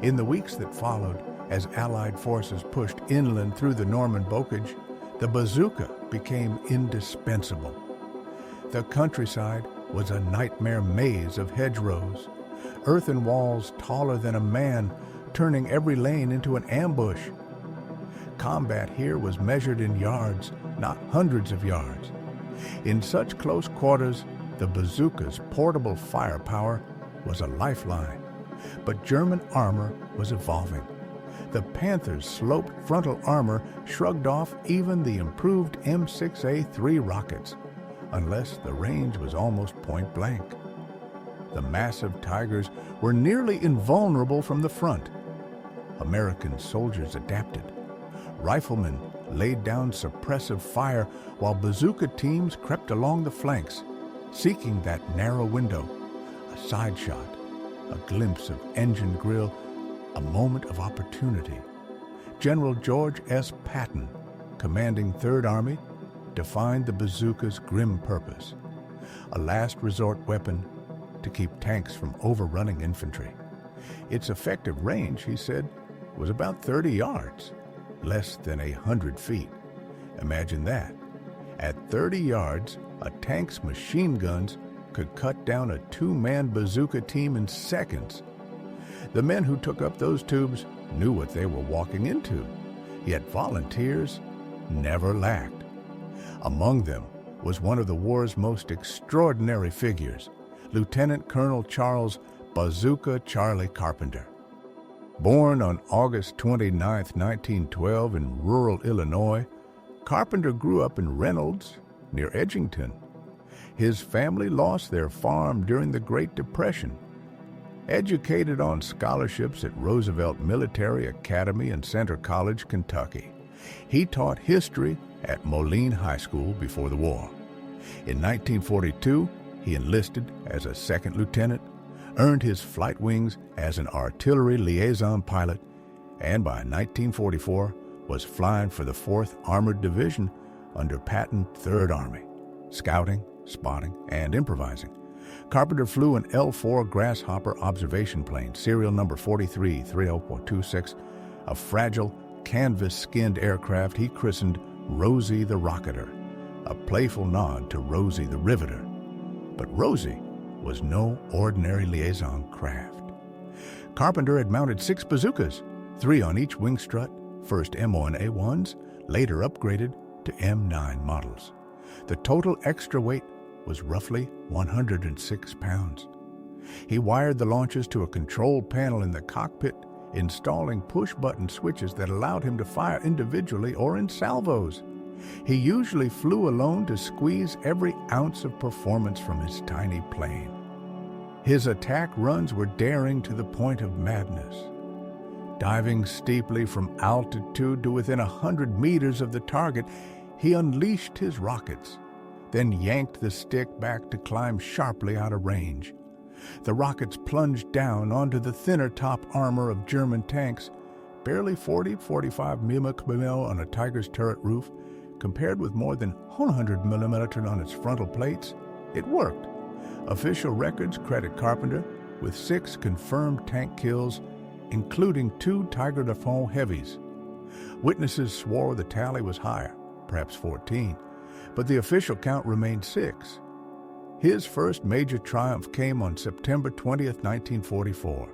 In the weeks that followed, as Allied forces pushed inland through the Norman bocage, the bazooka became indispensable. The countryside was a nightmare maze of hedgerows, earthen walls taller than a man, turning every lane into an ambush. Combat here was measured in yards, not hundreds of yards. In such close quarters, the bazooka's portable firepower was a lifeline, but German armor was evolving. The Panthers' sloped frontal armor shrugged off even the improved M6A3 rockets, unless the range was almost point blank. The massive Tigers were nearly invulnerable from the front. American soldiers adapted. Riflemen laid down suppressive fire while bazooka teams crept along the flanks, seeking that narrow window, a side shot, a glimpse of engine grill, a moment of opportunity. General George S. Patton, commanding 3rd Army, defined the bazooka's grim purpose, a last resort weapon to keep tanks from overrunning infantry. Its effective range, he said, was about 30 yards, less than 100 feet. Imagine that. At 30 yards, a tank's machine guns could cut down a 2-man bazooka team in seconds. The men who took up those tubes knew what they were walking into, yet volunteers never lacked. Among them was one of the war's most extraordinary figures, Lieutenant Colonel Charles Bazooka Charlie Carpenter. Born on August 29, 1912 in rural Illinois, Carpenter grew up in Reynolds, near Edgington. His family lost their farm during the Great Depression. Educated on scholarships at Roosevelt Military Academy and Center College, Kentucky, he taught history at Moline High School before the war. In 1942, he enlisted as a 2nd lieutenant, earned his flight wings as an artillery liaison pilot, and by 1944 was flying for the 4th Armored Division under Patton 3rd Army, scouting, spotting, and improvising. Carpenter flew an L-4 Grasshopper observation plane, serial number 4330.26, a fragile, canvas-skinned aircraft he christened Rosie the Rocketer, a playful nod to Rosie the Riveter. But Rosie was no ordinary liaison craft. Carpenter had mounted 6 bazookas, 3 on each wing strut, first M1A1s, later upgraded to M9 models. The total extra weight was roughly 106 pounds. He wired the launches to a control panel in the cockpit, installing push-button switches that allowed him to fire individually or in salvos. He usually flew alone to squeeze every ounce of performance from his tiny plane. His attack runs were daring to the point of madness. Diving steeply from altitude to within 100 meters of the target, he unleashed his rockets, then yanked the stick back to climb sharply out of range. The rockets plunged down onto the thinner top armor of German tanks, barely 45 mm on a Tiger's turret roof, compared with more than 100 mm on its frontal plates. It worked. Official records credit Carpenter with 6 confirmed tank kills, including 2 Tiger Dafon heavies. Witnesses swore the tally was higher, perhaps 14, but the official count remained 6. His first major triumph came on September 20, 1944,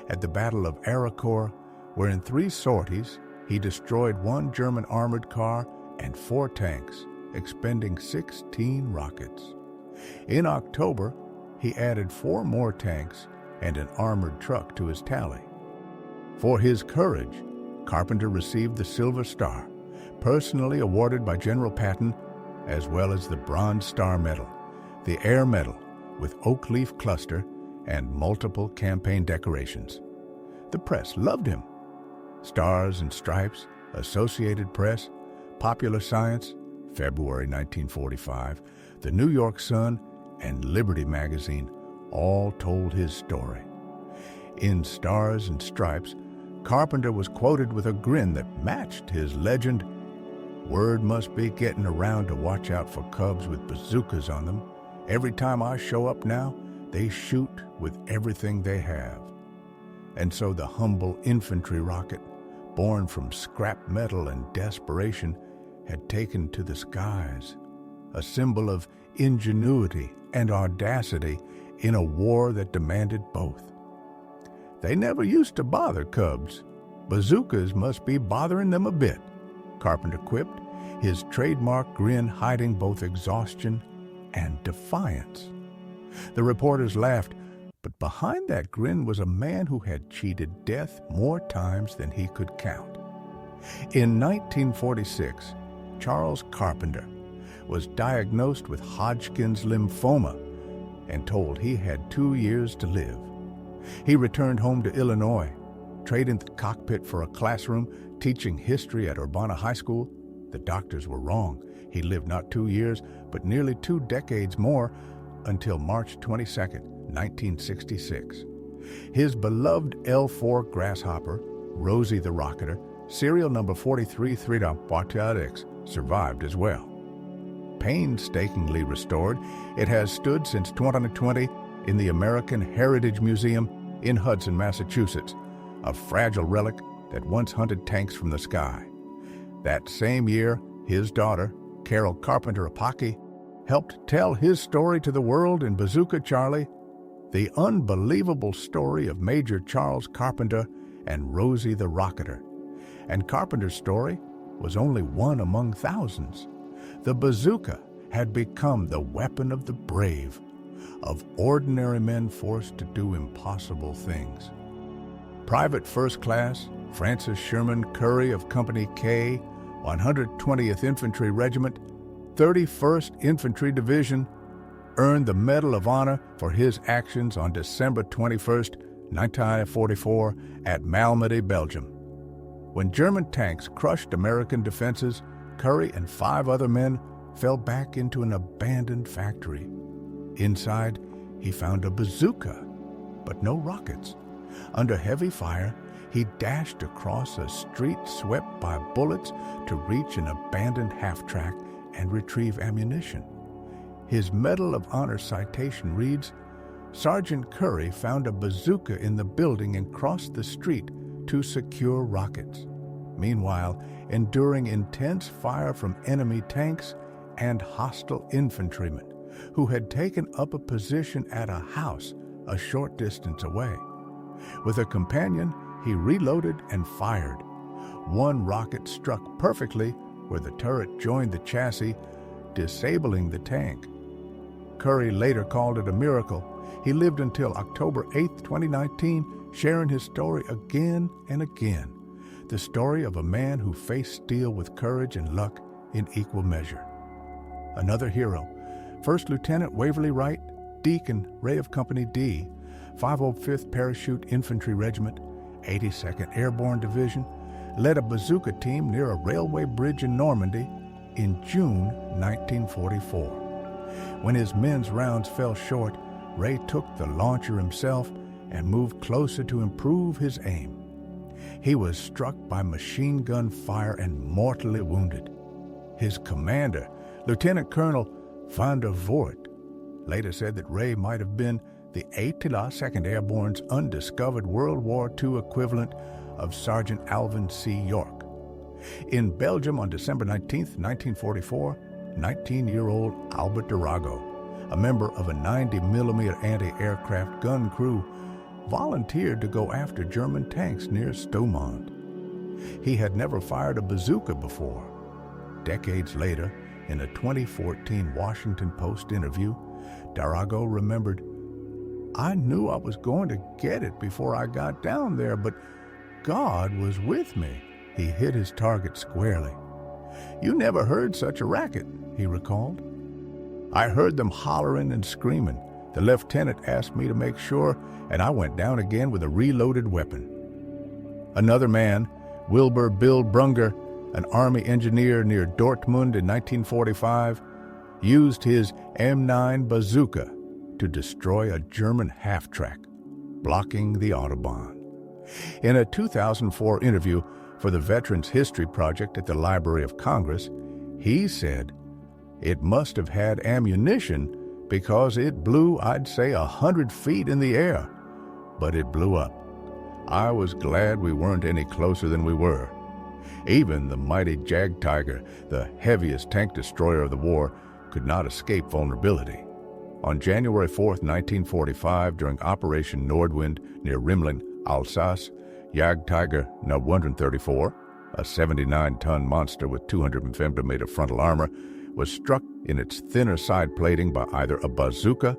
at the Battle of Araucourt, where in 3 sorties he destroyed 1 German armored car and 4 tanks, expending 16 rockets. In October, he added 4 more tanks and an armored truck to his tally. For his courage, Carpenter received the Silver Star, personally awarded by General Patton, as well as the Bronze Star Medal, the Air Medal with oak leaf cluster and multiple campaign decorations. The press loved him. Stars and Stripes, Associated Press, Popular Science, February 1945, the New York Sun, and Liberty Magazine all told his story. In Stars and Stripes, Carpenter was quoted with a grin that matched his legend. "Word must be getting around to watch out for Cubs with bazookas on them. Every time I show up now, they shoot with everything they have." And so the humble infantry rocket, born from scrap metal and desperation, had taken to the skies, a symbol of ingenuity and audacity in a war that demanded both. "They never used to bother Cubs. Bazookas must be bothering them a bit," Carpenter quipped, his trademark grin hiding both exhaustion and defiance. The reporters laughed. But behind that grin was a man who had cheated death more times than he could count. In 1946, Charles Carpenter was diagnosed with Hodgkin's lymphoma and told he had 2 years to live. He returned home to Illinois, traded the cockpit for a classroom teaching history at Urbana High School. The doctors were wrong. He lived not 2 years, but nearly 2 decades more, until March 22, 1966. His beloved L-4 Grasshopper, Rosie the Rocketer, serial number 43-3 survived as well. Painstakingly restored, it has stood since 2020 in the American Heritage Museum in Hudson, Massachusetts, a fragile relic that once hunted tanks from the sky. That same year, his daughter, Carol Carpenter Apaki, helped tell his story to the world in Bazooka Charlie, the unbelievable story of Major Charles Carpenter and Rosie the Rocketer. And Carpenter's story was only one among thousands. The bazooka had become the weapon of the brave, of ordinary men forced to do impossible things. Private First Class Francis Sherman Curry of Company K, 120th Infantry Regiment, 31st Infantry Division, earned the Medal of Honor for his actions on December 21, 1944, at Malmedy, Belgium. When German tanks crushed American defenses, Curry and 5 other men fell back into an abandoned factory. Inside, he found a bazooka, but no rockets. Under heavy fire, he dashed across a street swept by bullets to reach an abandoned half-track and retrieve ammunition. His Medal of Honor citation reads, "Sergeant Curry found a bazooka in the building and crossed the street to secure rockets. Meanwhile, enduring intense fire from enemy tanks and hostile infantrymen who had taken up a position at a house a short distance away. With a companion, he reloaded and fired. One rocket struck perfectly where the turret joined the chassis, disabling the tank. Curry later called it a miracle. He lived until October 8, 2019, sharing his story again and again. The story of a man who faced steel with courage and luck in equal measure. Another hero, First Lieutenant Waverly Wright, Deacon Ray of Company D, 505th Parachute Infantry Regiment, 82nd Airborne Division, led a bazooka team near a railway bridge in Normandy in June 1944. When his men's rounds fell short, Ray took the launcher himself and moved closer to improve his aim. He was struck by machine gun fire and mortally wounded. His commander, Lieutenant Colonel van der Voort, later said that Ray might have been the Attila 2nd Airborne's undiscovered World War II equivalent of Sergeant Alvin C. York. In Belgium on December 19, 1944, 19-year-old Albert Durago, a member of a 90mm anti-aircraft gun crew, volunteered to go after German tanks near Stoumont. He had never fired a bazooka before. Decades later, in a 2014 Washington Post interview, Durago remembered, "I knew I was going to get it before I got down there, but God was with me." He hit his target squarely. "You never heard such a racket," he recalled. "I heard them hollering and screaming. The lieutenant asked me to make sure, and I went down again with a reloaded weapon." Another man, Wilbur Bill Brunger, an Army engineer near Dortmund in 1945, used his M9 bazooka to destroy a German half-track, blocking the Autobahn. In a 2004 interview for the Veterans History Project at the Library of Congress, he said, "It must have had ammunition because it blew, I'd say, 100 feet in the air, but it blew up. I was glad we weren't any closer than we were." Even the mighty Jagdtiger, the heaviest tank destroyer of the war, could not escape vulnerability. On January 4, 1945, during Operation Nordwind near Rimlin, Alsace, Jagdtiger No. 134, a 79-ton monster with 200mm frontal armor, was struck in its thinner side plating by either a bazooka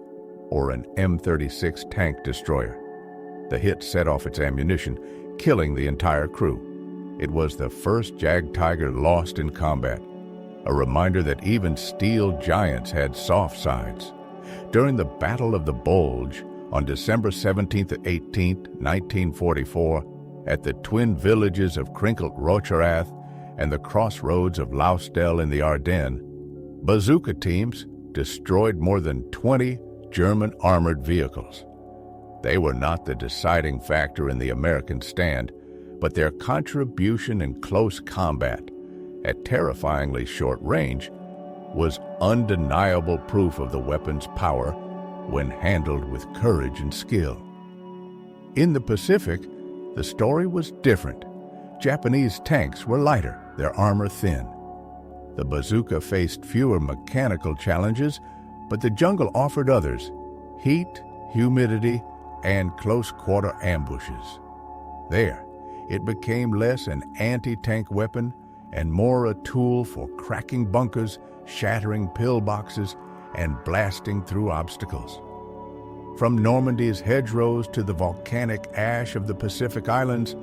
or an M-36 tank destroyer. The hit set off its ammunition, killing the entire crew. It was the first Jagdtiger lost in combat, a reminder that even steel giants had soft sides. During the Battle of the Bulge on December 17th and 18th, 1944, at the twin villages of Krinkelt-Rocherath and the crossroads of Lausdel in the Ardennes, bazooka teams destroyed more than 20 German armored vehicles. They were not the deciding factor in the American stand, but their contribution in close combat, at terrifyingly short range, was undeniable proof of the weapon's power when handled with courage and skill. In the Pacific, the story was different. Japanese tanks were lighter, their armor thin. The bazooka faced fewer mechanical challenges, but the jungle offered others: heat, humidity, and close-quarter ambushes. There, it became less an anti-tank weapon and more a tool for cracking bunkers, shattering pillboxes, and blasting through obstacles. From Normandy's hedgerows to the volcanic ash of the Pacific Islands,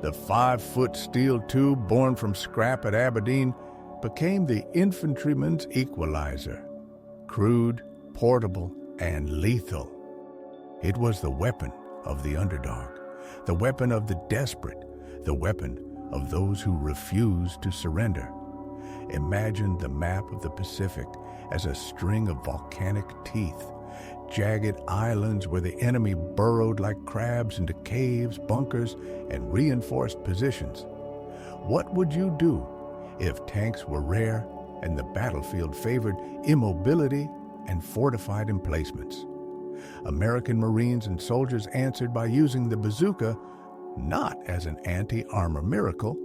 the 5-foot steel tube born from scrap at Aberdeen became the infantryman's equalizer. Crude, portable, and lethal. It was the weapon of the underdog, the weapon of the desperate, the weapon of those who refused to surrender. Imagine the map of the Pacific as a string of volcanic teeth, jagged islands where the enemy burrowed like crabs into caves, bunkers, and reinforced positions. What would you do if tanks were rare and the battlefield favored immobility and fortified emplacements? American Marines and soldiers answered by using the bazooka not as an anti-armor miracle,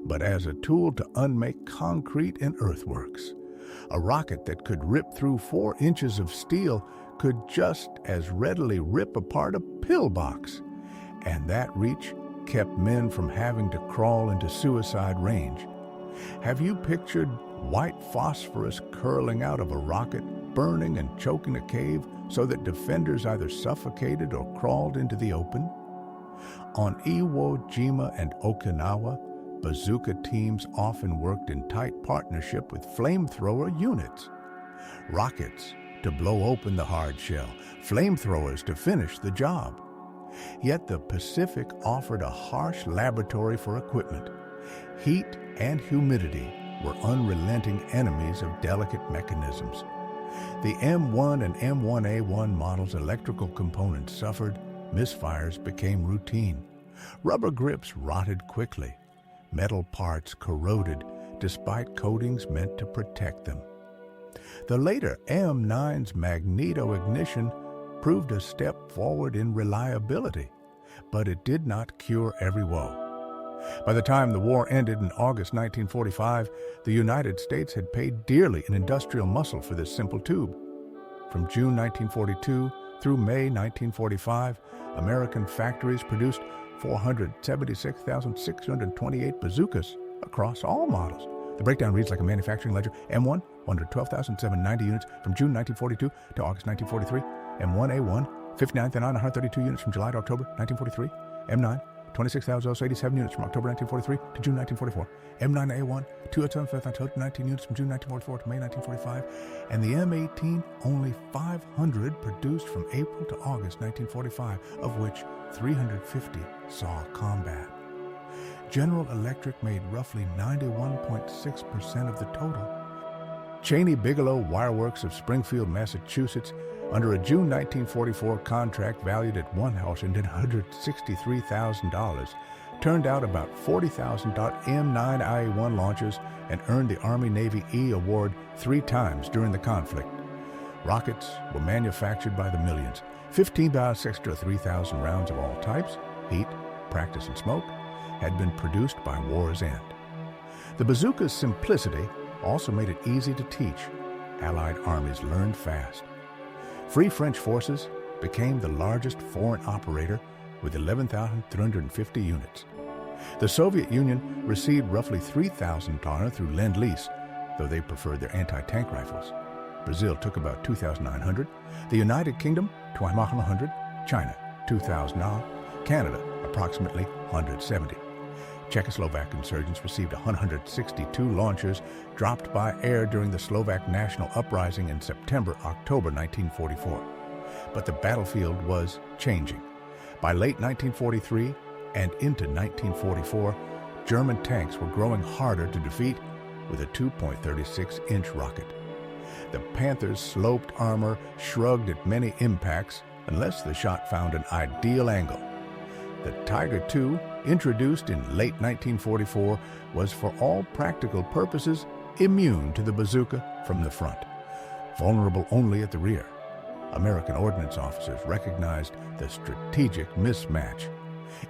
but as a tool to unmake concrete and earthworks. A rocket that could rip through 4 inches of steel could just as readily rip apart a pillbox, and that reach kept men from having to crawl into suicide range. Have you pictured white phosphorus curling out of a rocket, burning and choking a cave so that defenders either suffocated or crawled into the open? On Iwo Jima and Okinawa, bazooka teams often worked in tight partnership with flamethrower units. Rockets to blow open the hard shell, flamethrowers to finish the job. Yet the Pacific offered a harsh laboratory for equipment. Heat and humidity were unrelenting enemies of delicate mechanisms. The M1 and M1A1 models' electrical components suffered, misfires became routine. Rubber grips rotted quickly. Metal parts corroded despite coatings meant to protect them. The later M9's magneto-ignition proved a step forward in reliability, but it did not cure every woe. By the time the war ended in August 1945, the United States had paid dearly in industrial muscle for this simple tube. From June 1942 through May 1945, American factories produced 476,628 bazookas across all models. The breakdown reads like a manufacturing ledger. M1, 112,790 units from June 1942 to August 1943. M1A1, 59,932 units from July to October 1943. M9, 26,087 units from October 1943 to June 1944. M9A1, 207,519 units from June 1944 to May 1945. And the M18, only 500 produced from April to August 1945, of which 350 saw combat. General Electric made roughly 91.6% of the total. Cheney Bigelow Wireworks of Springfield, Massachusetts, under a June 1944 contract valued at $163,000, turned out about 40,000 M9IA1 launchers and earned the Army-Navy E award 3 times during the conflict. Rockets were manufactured by the millions. 15 extra 3,000 rounds of all types, heat, practice, and smoke, had been produced by war's end. The bazooka's simplicity also made it easy to teach. Allied armies learned fast. Free French forces became the largest foreign operator with 11,350 units. The Soviet Union received roughly 3,000 through Lend-Lease, though they preferred their anti-tank rifles. Brazil took about 2,900, the United Kingdom 2,100, China 2,000, Canada approximately 170. Czechoslovak insurgents received 162 launchers dropped by air during the Slovak national uprising in September-October 1944. But the battlefield was changing. By late 1943 and into 1944, German tanks were growing harder to defeat with a 2.36-inch rocket. The Panther's sloped armor shrugged at many impacts unless the shot found an ideal angle. The Tiger II, introduced in late 1944, was for all practical purposes immune to the bazooka from the front, vulnerable only at the rear. American ordnance officers recognized the strategic mismatch.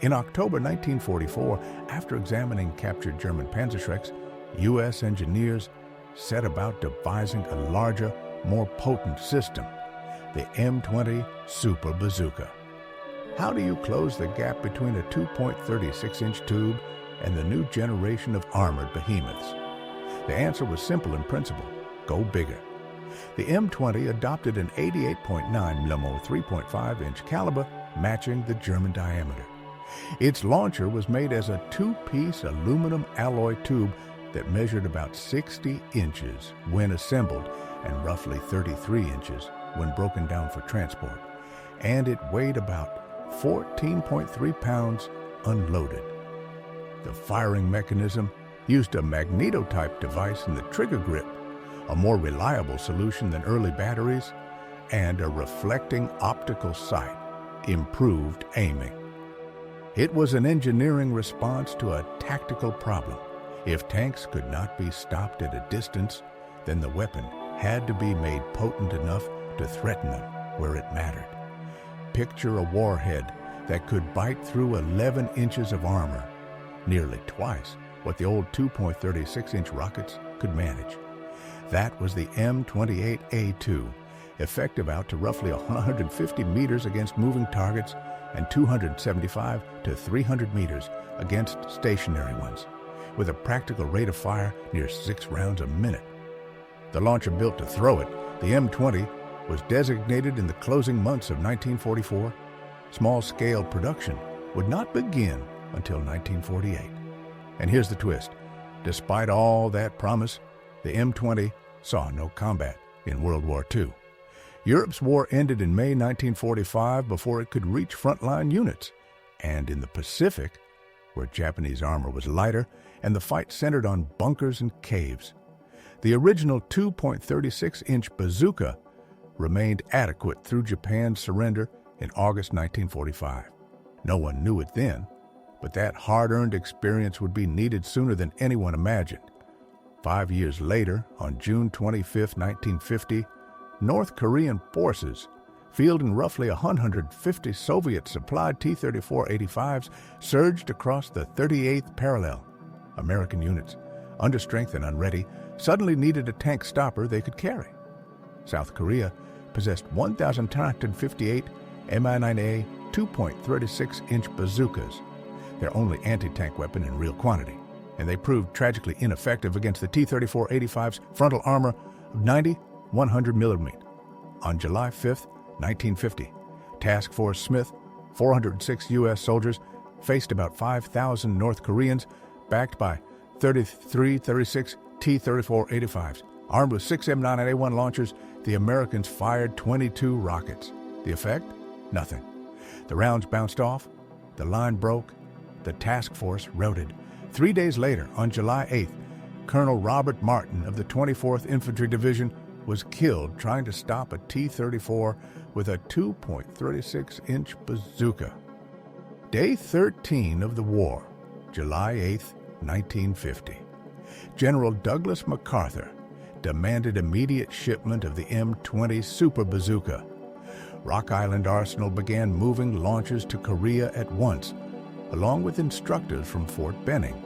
In October 1944, after examining captured German Panzerschrecks, U.S. engineers set about devising a larger, more potent system, the M20 Super Bazooka. How do you close the gap between a 2.36-inch tube and the new generation of armored behemoths? The answer was simple in principle: go bigger. The M20 adopted an 88.9 mm 3.5-inch caliber, matching the German diameter. Its launcher was made as a two-piece aluminum alloy tube that measured about 60 inches when assembled and roughly 33 inches when broken down for transport, and it weighed about 14.3 pounds unloaded. The firing mechanism used a magneto-type device in the trigger grip, a more reliable solution than early batteries, and a reflecting optical sight improved aiming. It was an engineering response to a tactical problem. If tanks could not be stopped at a distance, then the weapon had to be made potent enough to threaten them where it mattered. Picture a warhead that could bite through 11 inches of armor, nearly twice what the old 2.36-inch rockets could manage. That was the M28A2, effective out to roughly 150 meters against moving targets and 275 to 300 meters against stationary ones, with a practical rate of fire near 6 rounds a minute. The launcher built to throw it, the M20, was designated in the closing months of 1944. Small-scale production would not begin until 1948. And here's the twist. Despite all that promise, the M20 saw no combat in World War II. Europe's war ended in May 1945 before it could reach frontline units. And in the Pacific, where Japanese armor was lighter and the fight centered on bunkers and caves, the original 2.36-inch bazooka remained adequate through Japan's surrender in August 1945. No one knew it then, but that hard-earned experience would be needed sooner than anyone imagined. 5 years later, on June 25, 1950, North Korean forces, fielding roughly 150 Soviet-supplied T-34-85s, surged across the 38th parallel. American units, understrength and unready, suddenly needed a tank stopper they could carry. South Korea possessed 1,258 Mi-9A 2.36-inch bazookas, their only anti-tank weapon in real quantity, and they proved tragically ineffective against the T-34-85's frontal armor of 90-100 mm. On July 5, 1950, Task Force Smith, 406 U.S. soldiers, faced about 5,000 North Koreans, backed by 36 T-34-85s. Armed with 6 M9A1 launchers, the Americans fired 22 rockets. The effect? Nothing. The rounds bounced off, the line broke, the task force routed. 3 days later, on July 8th, Colonel Robert Martin of the 24th Infantry Division was killed trying to stop a T-34 with a 2.36-inch bazooka. Day 13 of the war, July 8th, 1950. General Douglas MacArthur demanded immediate shipment of the M20 Super Bazooka. Rock Island Arsenal began moving launchers to Korea at once, along with instructors from Fort Benning.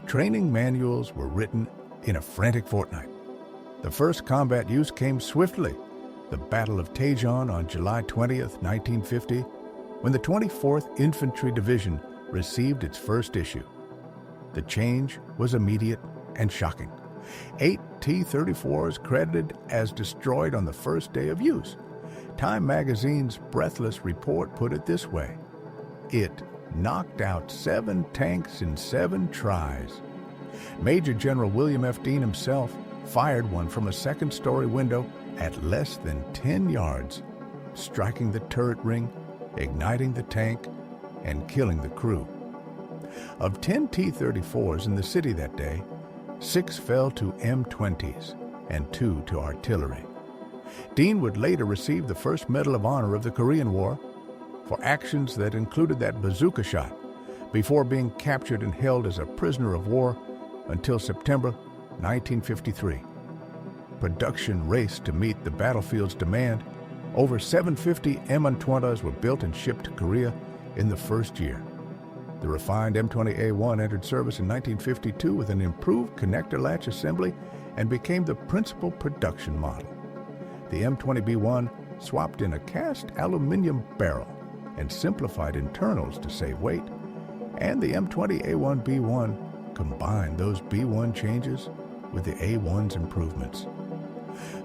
Training manuals were written in a frantic fortnight. The first combat use came swiftly, the Battle of Taejon on July 20th, 1950, when the 24th Infantry Division received its first issue. The change was immediate and shocking. 8 T-34s credited as destroyed on the first day of use. Time magazine's breathless report put it this way: it knocked out 7 tanks in 7 tries. Major General William F. Dean himself fired one from a second-story window at less than 10 yards, striking the turret ring, igniting the tank, and killing the crew. Of 10 T-34s in the city that day, 6 fell to M-20s and 2 to artillery. Dean would later receive the First Medal of Honor of the Korean War for actions that included that bazooka shot, before being captured and held as a prisoner of war until September 1953. Production raced to meet the battlefield's demand. Over 750 M120s were built and shipped to Korea in the first year. The refined M20A1 entered service in 1952 with an improved connector latch assembly and became the principal production model. The M20B1 swapped in a cast aluminum barrel and simplified internals to save weight, and the M20A1B1 combined those B1 changes with the A1's improvements.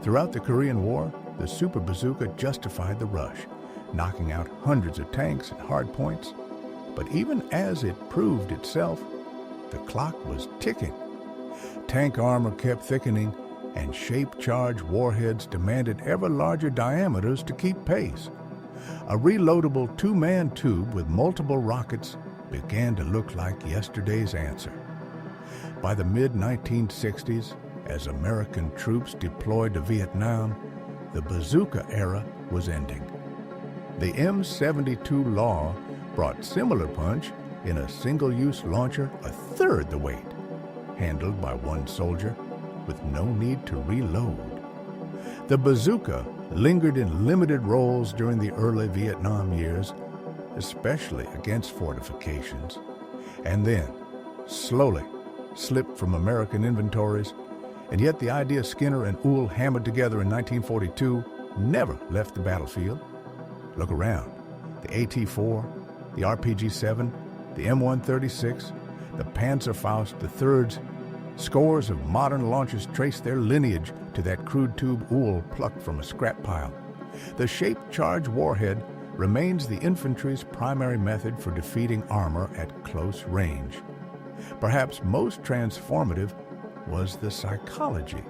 Throughout the Korean War, the Super Bazooka justified the rush, knocking out hundreds of tanks at hard points. But even as it proved itself, the clock was ticking. Tank armor kept thickening, and shape-charged warheads demanded ever larger diameters to keep pace. A reloadable 2-man tube with multiple rockets began to look like yesterday's answer. By the mid-1960s, as American troops deployed to Vietnam, the bazooka era was ending. The M72 Law brought similar punch in a single-use launcher a third the weight, handled by one soldier with no need to reload. The bazooka lingered in limited roles during the early Vietnam years, especially against fortifications, and then slowly slipped from American inventories, and yet the idea Skinner and Uhl hammered together in 1942 never left the battlefield. Look around. The AT-4, the RPG-7, the M136, the Panzerfaust III's, scores of modern launchers trace their lineage to that crude tube Uhl plucked from a scrap pile. The shape-charged warhead remains the infantry's primary method for defeating armor at close range. Perhaps most transformative was the psychology.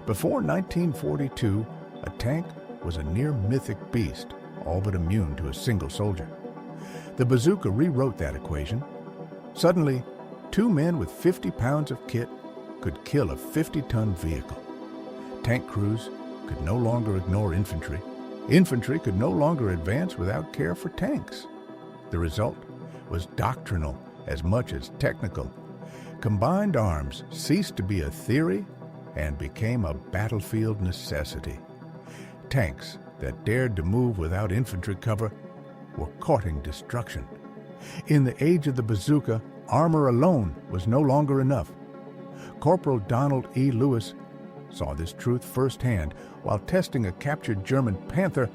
Before 1942, a tank was a near-mythic beast, all but immune to a single soldier. The bazooka rewrote that equation. Suddenly, 2 men with 50 pounds of kit could kill a 50-ton vehicle. Tank crews could no longer ignore infantry. Infantry could no longer advance without care for tanks. The result was doctrinal as much as technical. Combined arms ceased to be a theory and became a battlefield necessity. Tanks that dared to move without infantry cover were courting destruction. In the age of the bazooka, armor alone was no longer enough. Corporal Donald E. Lewis saw this truth firsthand while testing a captured German Panther,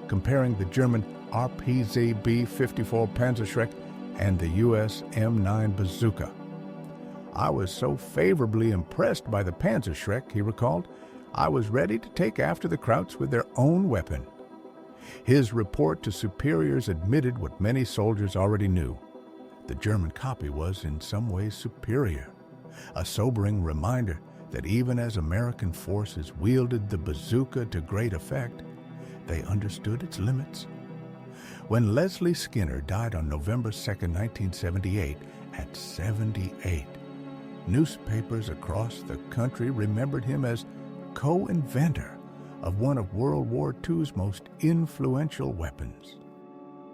comparing the German RPG B-54 Panzerschreck and the U.S. M9 bazooka. "I was so favorably impressed by the Panzerschreck," he recalled, "I was ready to take after the Krauts with their own weapon." His report to superiors admitted what many soldiers already knew. The German copy was in some ways superior, a sobering reminder that even as American forces wielded the bazooka to great effect, they understood its limits. When Leslie Skinner died on November 2, 1978, at 78, newspapers across the country remembered him as co-inventor of one of World War II's most influential weapons.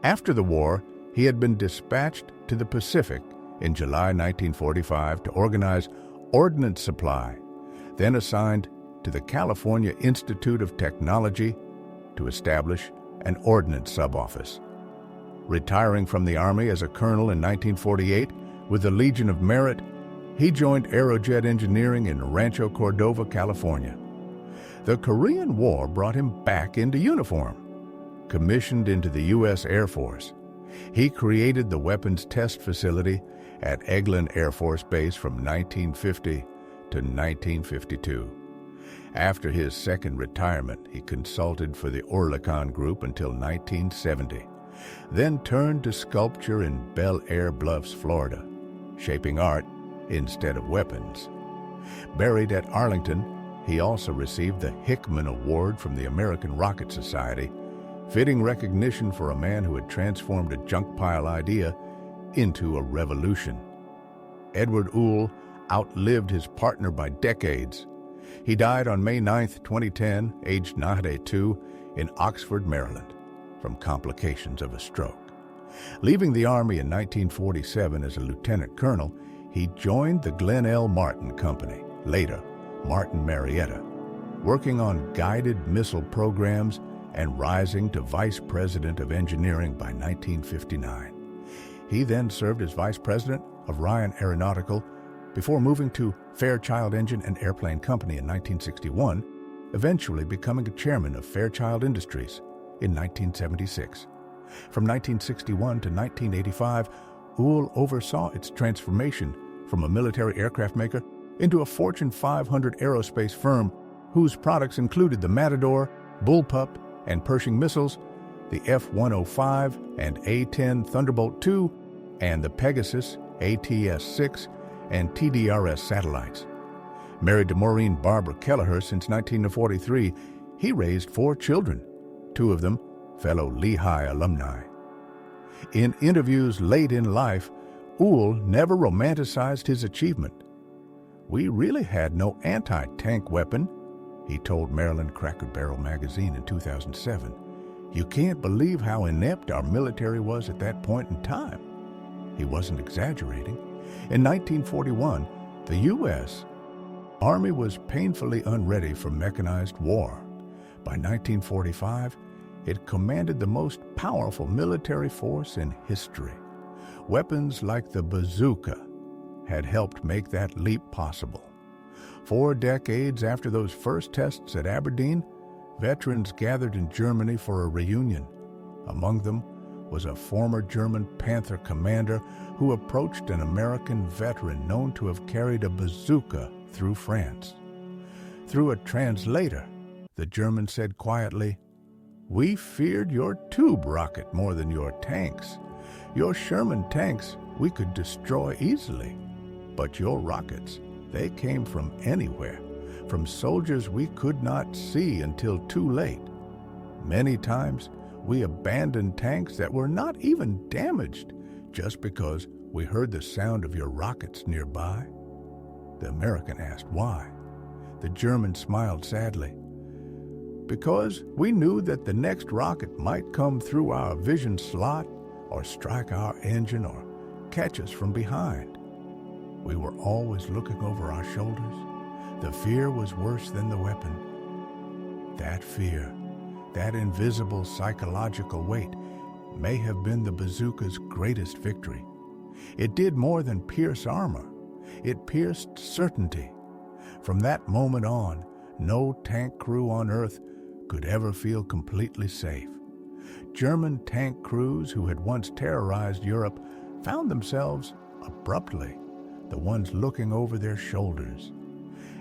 After the war, he had been dispatched to the Pacific in July 1945 to organize ordnance supply, then assigned to the California Institute of Technology to establish an ordnance sub-office. Retiring from the Army as a colonel in 1948 with the Legion of Merit, he joined Aerojet Engineering in Rancho Cordova, California. The Korean War brought him back into uniform. Commissioned into the U.S. Air Force, he created the weapons test facility at Eglin Air Force Base from 1950 to 1952. After his second retirement, he consulted for the Oerlikon Group until 1970, then turned to sculpture in Bel Air Bluffs, Florida, shaping art instead of weapons. Buried at Arlington, he also received the Hickman Award from the American Rocket Society, fitting recognition for a man who had transformed a junk pile idea into a revolution. Edward Uhl outlived his partner by decades. He died on May 9, 2010, aged 92, in Oxford, Maryland, from complications of a stroke. Leaving the Army in 1947 as a lieutenant colonel, he joined the Glenn L. Martin Company, later Martin Marietta, working on guided missile programs and rising to Vice President of Engineering by 1959. He then served as Vice President of Ryan Aeronautical before moving to Fairchild Engine and Airplane Company in 1961, eventually becoming a chairman of Fairchild Industries in 1976. From 1961 to 1985, Uhl oversaw its transformation from a military aircraft maker into a Fortune 500 aerospace firm whose products included the Matador, Bullpup, and Pershing missiles, the F-105 and A-10 Thunderbolt II, and the Pegasus, ATS-6, and TDRS satellites. Married to Maureen Barbara Kelleher since 1943, he raised 4 children, 2 of them fellow Lehigh alumni. In interviews late in life, Uhl never romanticized his achievement. "We really had no anti-tank weapon," he told Maryland Cracker Barrel magazine in 2007. "You can't believe how inept our military was at that point in time." He wasn't exaggerating. In 1941, the U.S. Army was painfully unready for mechanized war. By 1945, it commanded the most powerful military force in history. Weapons like the Bazooka had helped make that leap possible. 4 decades after those first tests at Aberdeen, veterans gathered in Germany for a reunion. Among them was a former German Panther commander who approached an American veteran known to have carried a bazooka through France. Through a translator, the German said quietly, "We feared your tube rocket more than your tanks. Your Sherman tanks we could destroy easily, but your rockets, they came from anywhere, from soldiers we could not see until too late. Many times, we abandoned tanks that were not even damaged just because we heard the sound of your rockets nearby." The American asked why. The German smiled sadly. "Because we knew that the next rocket might come through our vision slot or strike our engine or catch us from behind. We were always looking over our shoulders. The fear was worse than the weapon. That fear, that invisible psychological weight, may have been the bazooka's greatest victory. It did more than pierce armor. It pierced certainty. From that moment on, no tank crew on Earth could ever feel completely safe. German tank crews who had once terrorized Europe found themselves, abruptly, the ones looking over their shoulders.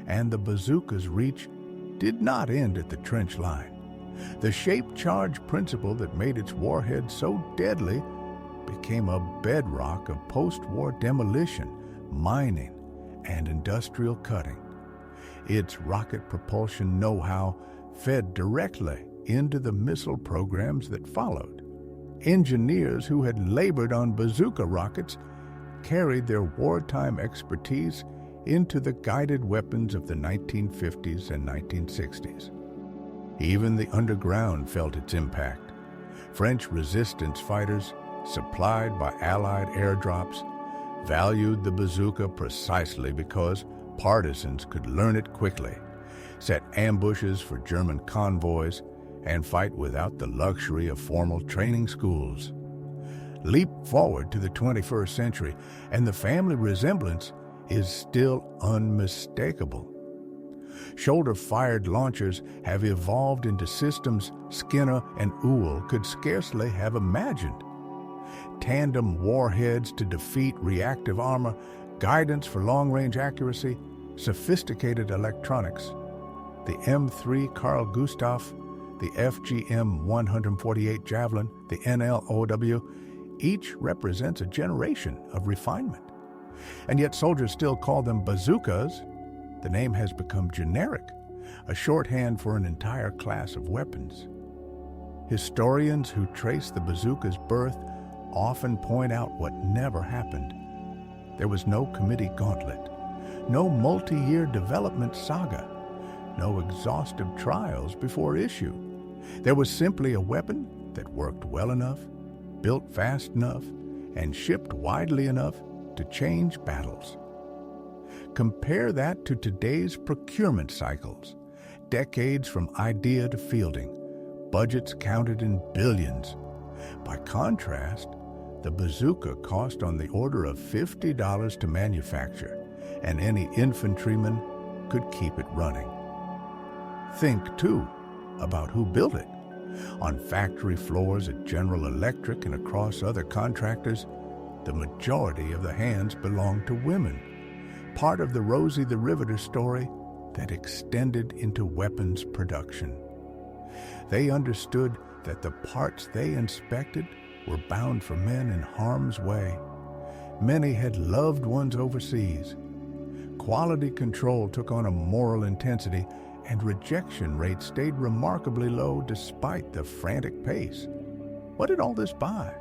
And the bazooka's reach did not end at the trench line. The shape charge principle that made its warhead so deadly became a bedrock of post-war demolition, mining, and industrial cutting. Its rocket propulsion know-how fed directly into the missile programs that followed. Engineers who had labored on bazooka rockets carried their wartime expertise into the guided weapons of the 1950s and 1960s. Even the underground felt its impact. French resistance fighters, supplied by Allied airdrops, valued the bazooka precisely because partisans could learn it quickly, set ambushes for German convoys, and fight without the luxury of formal training schools. Leap forward to the 21st century, and the family resemblance is still unmistakable. Shoulder-fired launchers have evolved into systems Skinner and Uhl could scarcely have imagined. Tandem warheads to defeat reactive armor, guidance for long-range accuracy, sophisticated electronics, the M3 Carl Gustaf, the FGM 148 Javelin, the NLOW, each represents a generation of refinement. And yet soldiers still call them bazookas. The name has become generic, a shorthand for an entire class of weapons. Historians who trace the bazooka's birth often point out what never happened. There was no committee gauntlet, no multi-year development saga, no exhaustive trials before issue. There was simply a weapon that worked well enough, built fast enough, and shipped widely enough to change battles. Compare that to today's procurement cycles, decades from idea to fielding, budgets counted in billions. By contrast, the bazooka cost on the order of $50 to manufacture, and any infantryman could keep it running. Think, too, about who built it. On factory floors at General Electric and across other contractors, the majority of the hands belonged to women, part of the Rosie the Riveter story that extended into weapons production. They understood that the parts they inspected were bound for men in harm's way. Many had loved ones overseas. Quality control took on a moral intensity, and rejection rates stayed remarkably low despite the frantic pace. What did all this buy?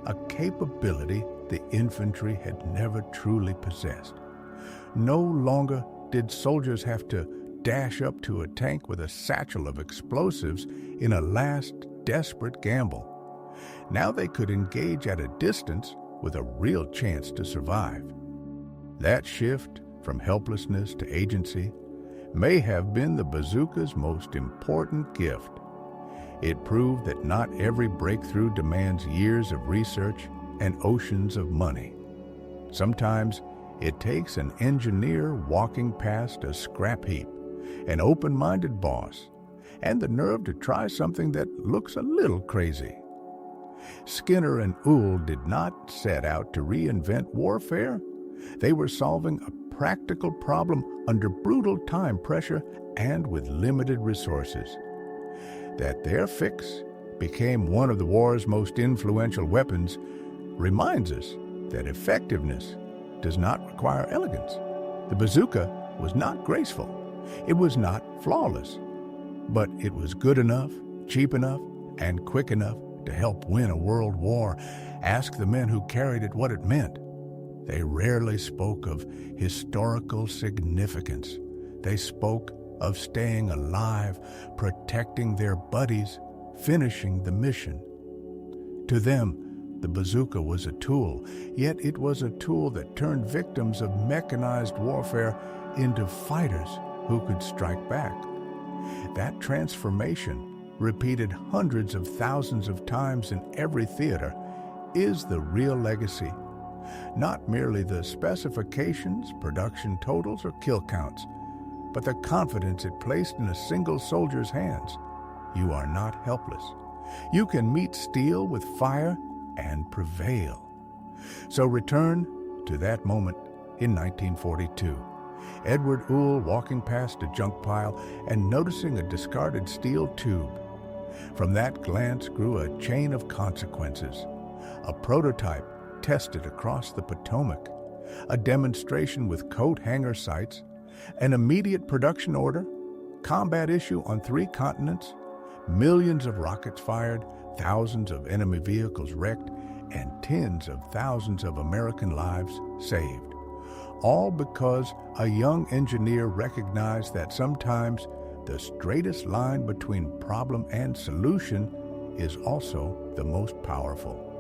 A capability the infantry had never truly possessed. No longer did soldiers have to dash up to a tank with a satchel of explosives in a last desperate gamble. Now they could engage at a distance with a real chance to survive. That shift from helplessness to agency may have been the bazooka's most important gift. It proved that not every breakthrough demands years of research and oceans of money. Sometimes it takes an engineer walking past a scrap heap, an open-minded boss, and the nerve to try something that looks a little crazy. Skinner and Uhl did not set out to reinvent warfare. They were solving a practical problem under brutal time pressure and with limited resources. That their fix became one of the war's most influential weapons reminds us that effectiveness does not require elegance. The bazooka was not graceful. It was not flawless. But it was good enough, cheap enough, and quick enough to help win a world war. Ask the men who carried it what it meant. They rarely spoke of historical significance. They spoke of staying alive, protecting their buddies, finishing the mission. To them, the bazooka was a tool, yet it was a tool that turned victims of mechanized warfare into fighters who could strike back. That transformation, repeated hundreds of thousands of times in every theater, is the real legacy. Not merely the specifications, production totals, or kill counts, but the confidence it placed in a single soldier's hands. You are not helpless. You can meet steel with fire and prevail. So return to that moment in 1942. Edward Uhl walking past a junk pile and noticing a discarded steel tube. From that glance grew a chain of consequences. A prototype tested across the Potomac, a demonstration with coat hanger sights, an immediate production order, combat issue on 3 continents, millions of rockets fired, thousands of enemy vehicles wrecked, and tens of thousands of American lives saved. All because a young engineer recognized that sometimes the straightest line between problem and solution is also the most powerful.